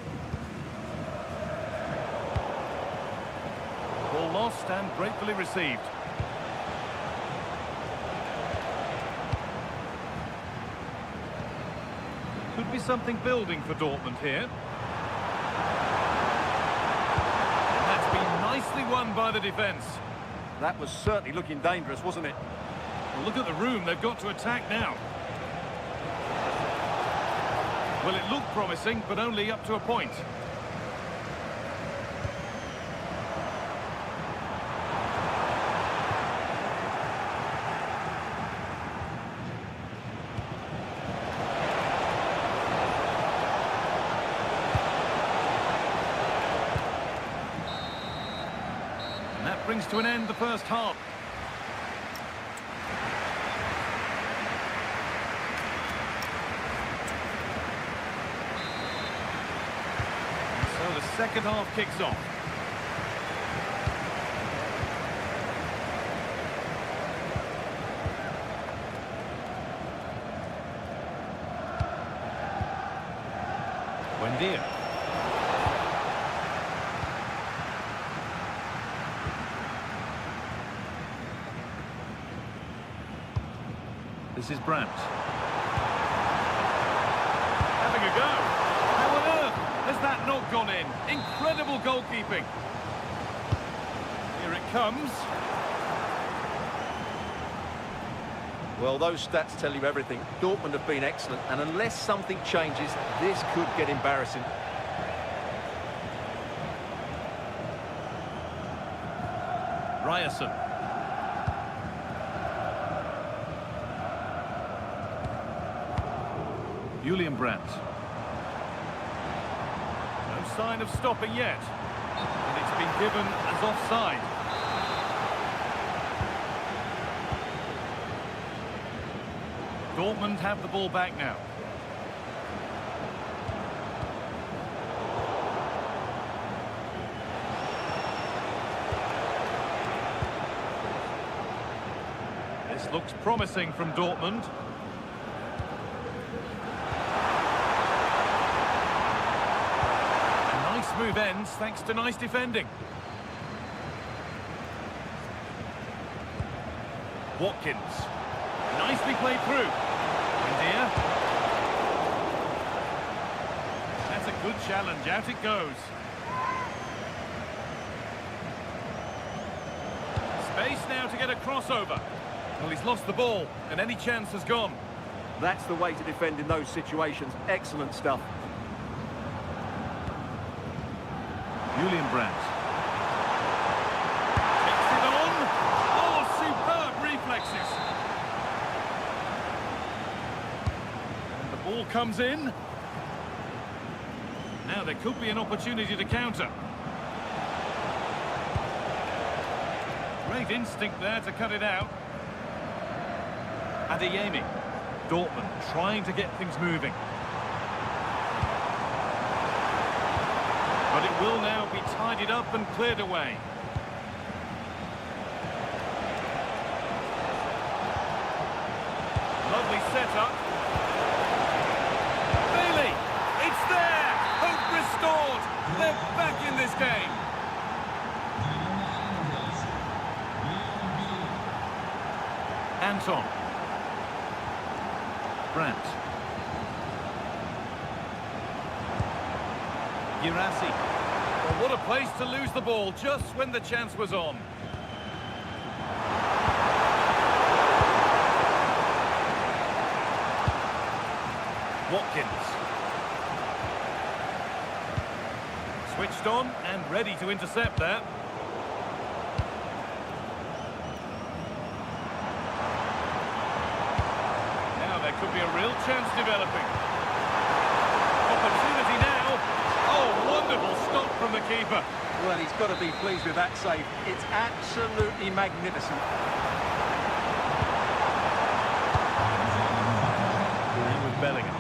Ball lost and gratefully received. Could be something building for Dortmund here. And that's been nicely won by the defence. That was certainly looking dangerous, wasn't it? Well, look at the room they've got to attack now. Well, it looked promising, but only up to a point. And that brings to an end the first half. So the second half kicks off. Buendia. This is Brandt. Having a go. How on earth has that not gone in? Incredible goalkeeping. Here it comes. Well, those stats tell you everything. Dortmund have been excellent, and unless something changes, this could get embarrassing. Ryerson. Julian Brandt. No sign of stopping yet. And it's been given as offside. Dortmund have the ball back now. This Looks promising from Dortmund. A nice move ends thanks to nice defending. Watkins. Nicely played through. India. That's a good challenge. Out it goes. Space now to get a crossover. Well, he's lost the ball, and any chance has gone. That's the way to defend in those situations. Excellent stuff. Julian Brandt. Takes it on. Oh, superb reflexes. And the ball comes in. Now there could be an opportunity to counter. Great instinct there to cut it out. Adeyemi. Dortmund trying to get things moving. But it will now be tidied up and cleared away. Lovely setup. Bailey, it's there! Hope restored! They're back in this game. Anton. Brandt. Girassi. Well, what a place to lose the ball just when the chance was on. Watkins. Switched on and ready to intercept that. Could be a real chance developing. Opportunity now. Oh, wonderful stop from the keeper. Well, he's got to be pleased with that save. It's absolutely magnificent. And with Bellingham.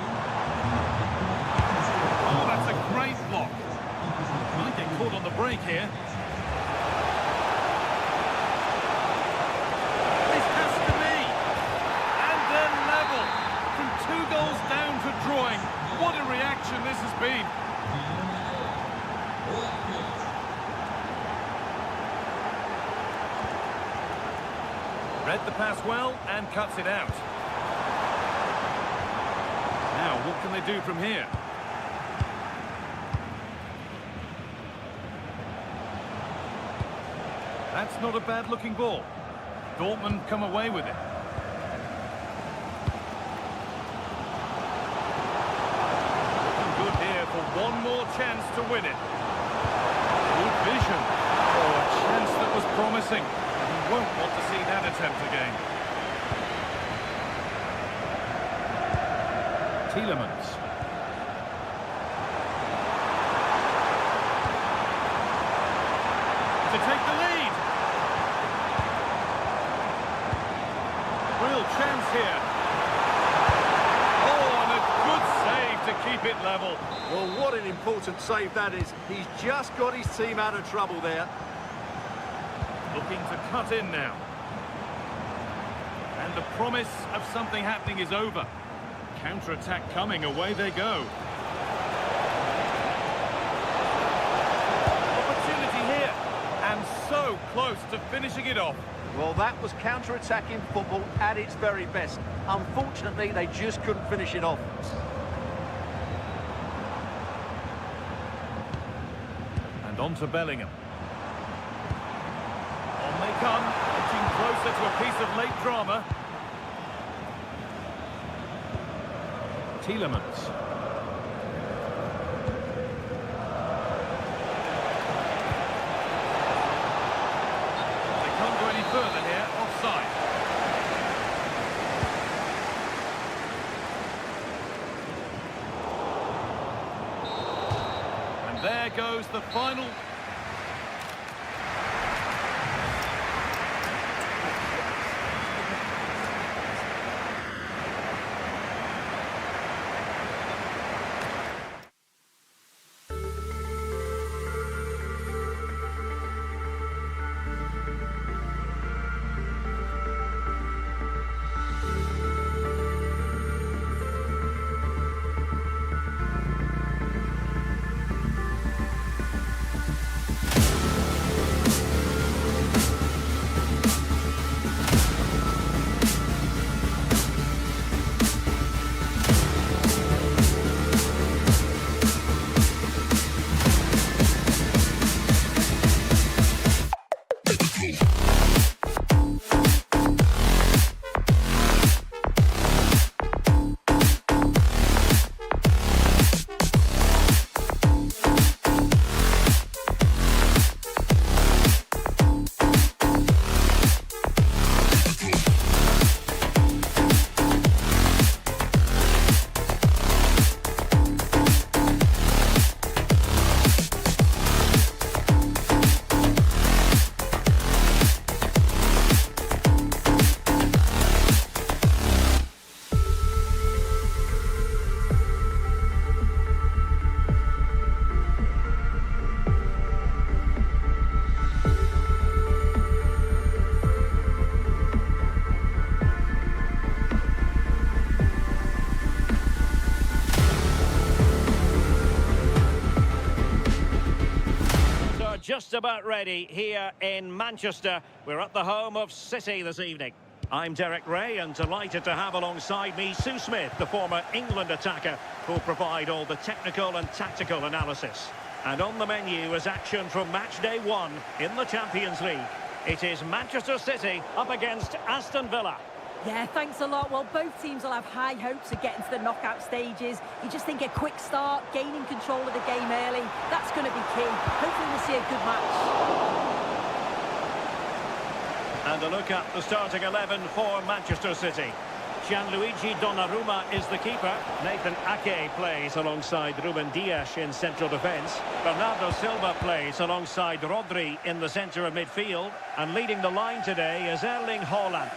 Oh, that's a great block. Might get caught on the break here. This has to be. And they're level. From 2 goals down to drawing. What a reaction this has been. Read the pass well and cuts it out. Now, what can they do from here? That's not a bad-looking ball. Dortmund come away with it. One more chance to win it. Good vision. Oh, a chance that was promising. And he won't want to see that attempt again. Tielemans. To take the lead. Real chance here. To keep it level. Well, what an important save that is. He's just got his team out of trouble there. Looking to cut in now. And the promise of something happening is over. Counter-attack coming, away they go. Opportunity here. And so close to finishing it off. Well, that was counter-attacking football at its very best. Unfortunately, they just couldn't finish it off. And on to Bellingham. On they come, edging closer to a piece of late drama. Tielemans. They can't go any further here, offside. There goes the final. just about ready here in Manchester. We're at the home of City this evening. I'm Derek Ray and delighted to have alongside me Sue Smith, the former England attacker, who'll provide all the technical and tactical analysis. And on the menu is action from match day 1 in the Champions League. It is Manchester City up against Aston Villa. Yeah, thanks a lot. Well, both teams will have high hopes of getting to the knockout stages. You just think a quick start, gaining control of the game early, that's going to be key. Hopefully we'll see a good match. And a look at the starting 11 for Manchester City. Gianluigi Donnarumma is the keeper. Nathan Ake plays alongside Ruben Dias in central defence. Bernardo Silva plays alongside Rodri in the centre of midfield. And leading the line today is Erling Haaland.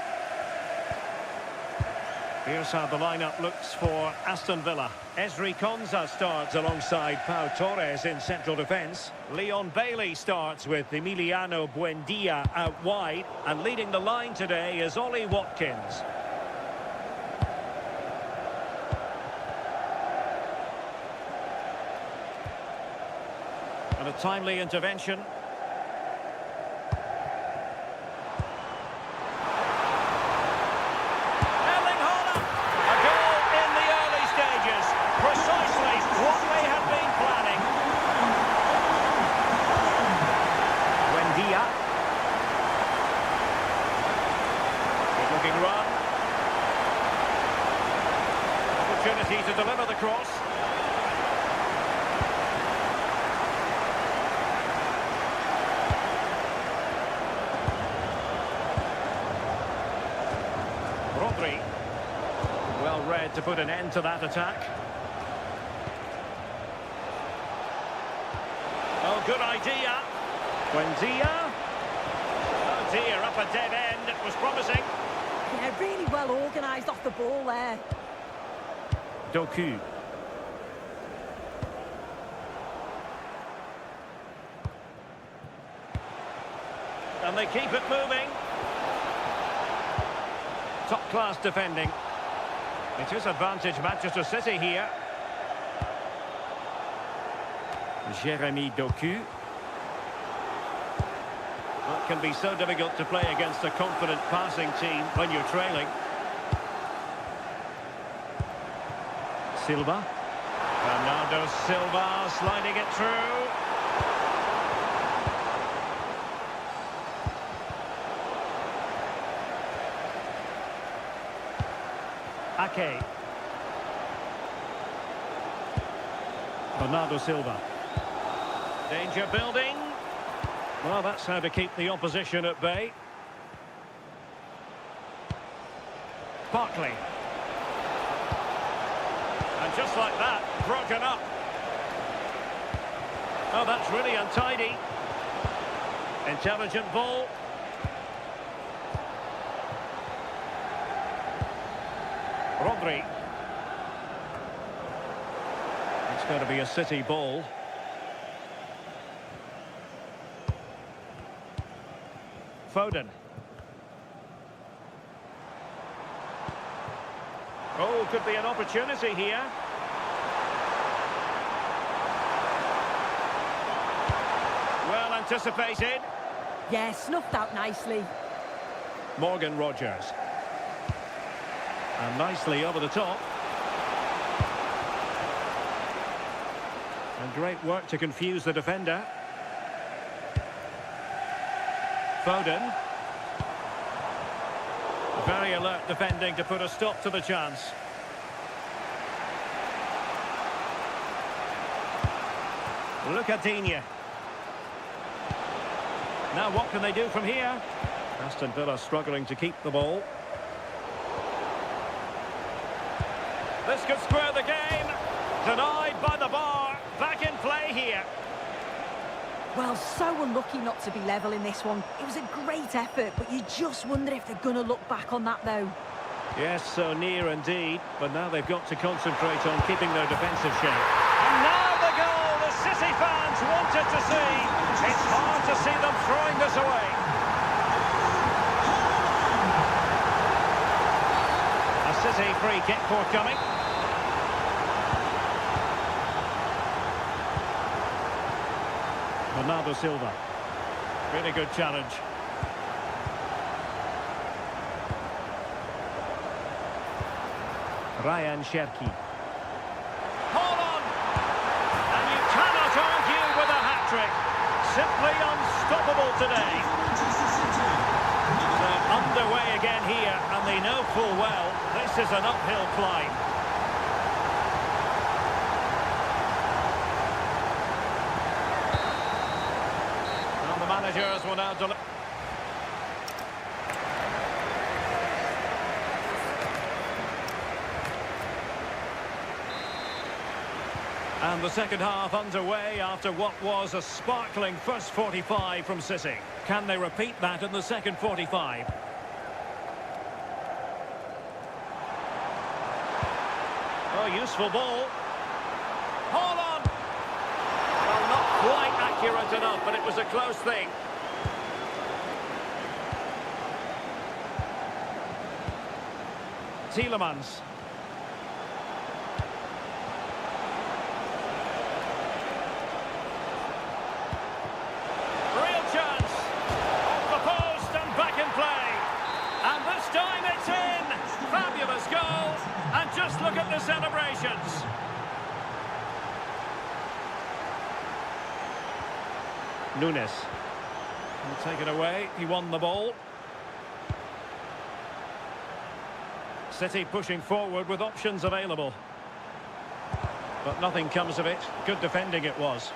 Here's how the lineup looks for Aston Villa. Ezri Konsa starts alongside Pau Torres in central defence. Leon Bailey starts with Emiliano Buendia out wide. And leading the line today is Ollie Watkins. And a timely intervention. Opportunity to deliver the cross. Rodri. Well read to put an end to that attack. Oh, good idea. Buendia. Oh dear, up a dead end. It was promising. Yeah, really well organised off the ball there. Doku. And they keep it moving. Top-class defending. It is advantage Manchester City here. Jeremy Doku. Well, it can be so difficult to play against a confident passing team when you're trailing. Silva. Bernardo Silva sliding it through. Ake. Bernardo Silva. Danger building. Well, that's how to keep the opposition at bay. Barkley. And just like that, broken up. Oh, that's really untidy. Intelligent ball. Rodri. It's going to be a City ball. Foden. Oh, could be an opportunity here. Well anticipated. Yeah, snuffed out nicely. Morgan Rogers. And nicely over the top. And great work to confuse the defender. Foden. Very alert defending to put a stop to the chance. Lucadinha. Now what can they do from here? Aston Villa struggling to keep the ball. This could square the game. Denied by the bar. Back in play here. Well, so unlucky not to be level in this one. It was a great effort, but you just wonder if they're going to look back on that, though. Yes, so near indeed. But now they've got to concentrate on keeping their defensive shape. And now the goal the City fans wanted to see. It's hard to see them throwing this away. A City free kick forthcoming. Bernardo Silva. Really good challenge. Ryan Cherki. Hold on! And you cannot argue with a hat-trick. Simply unstoppable today. They're underway again here, and they know full well this is an uphill climb. And the managers will now deliver. And the second half underway after what was a sparkling first 45 from City. Can they repeat that in the second 45? Oh, useful ball. Hold on! Well, not quite accurate enough, but it was a close thing. Tielemans. Just look at the celebrations. Nunes will take it away. He won the ball. City pushing forward with options available. But nothing comes of it. Good defending it was.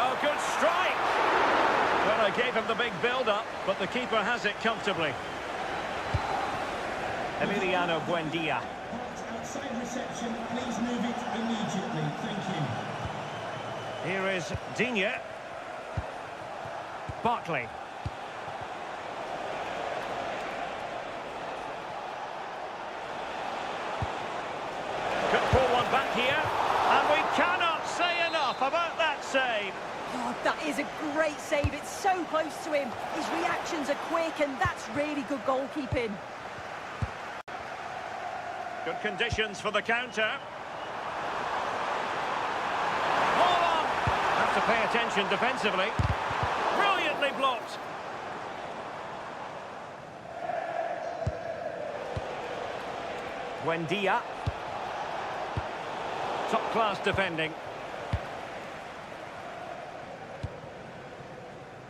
Oh, good strike! Well, I gave him the big build-up, but the keeper has it comfortably. Emiliano Buendia. Outside reception, please move it immediately. Thank you. Here is Digne. Barkley. Could pull one back here, and we cannot say enough about that save. Oh, that is a great save. It's so close to him. His reactions are quick, and that's really good goalkeeping. Good conditions for the counter. Hold on! Have to pay attention defensively. Brilliantly blocked. Buendia. Top-class defending.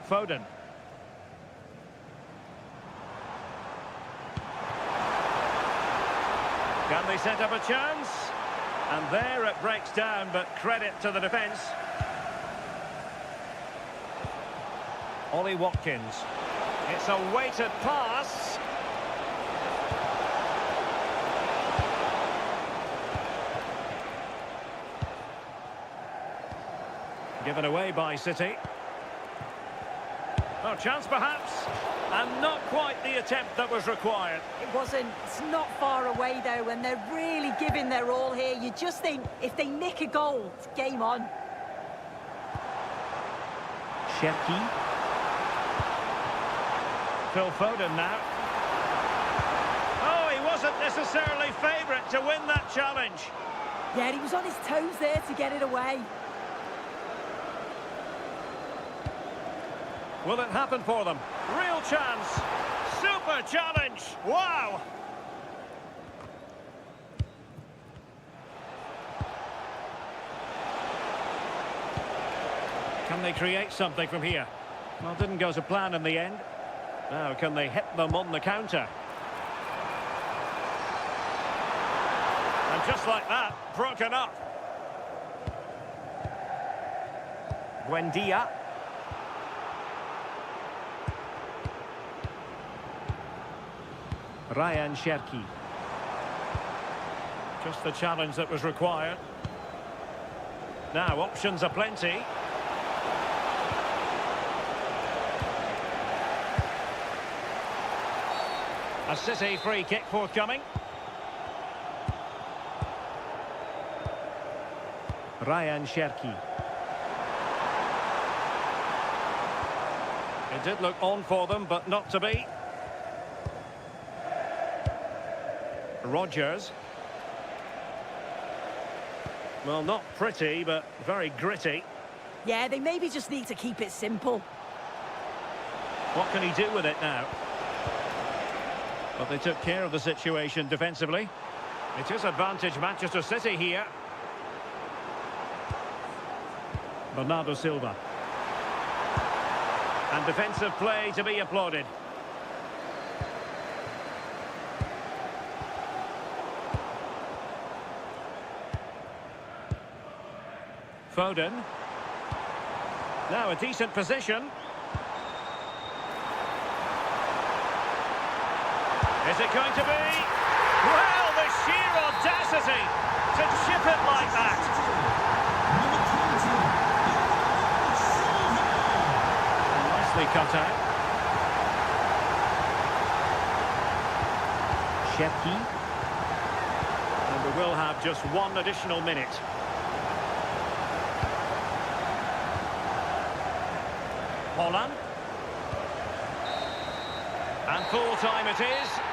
Foden. Can they set up a chance? And there it breaks down, but credit to the defence. Ollie Watkins. It's a weighted pass. Given away by City. Oh, chance perhaps. And not quite the attempt that was required. It wasn't. It's not far away, though, and they're really giving their all here. You just think, if they nick a goal, it's game on. Cherki. Phil Foden now. Oh, he wasn't necessarily favourite to win that challenge. Yeah, he was on his toes there to get it away. Will it happen for them? Real chance. Super challenge. Wow. Can they create something from here? Well, didn't go to plan in the end. Now, can they hit them on the counter? And just like that, broken up. Buendia. Ryan Cherki. Just the challenge that was required. Now, options are plenty. A City free kick forthcoming. Ryan Cherki. It did look on for them, but not to be. Rodgers. Well, not pretty, but very gritty. Yeah, they maybe just need to keep it simple. What can he do with it now? But they took care of the situation defensively. It is advantage Manchester City here. Bernardo Silva. And defensive play to be applauded. Foden. Now a decent position. Is it going to be? Well, the sheer audacity to chip it like that. Nicely cut out. Shepki. And we will have just one additional minute. Holland. And full time it is.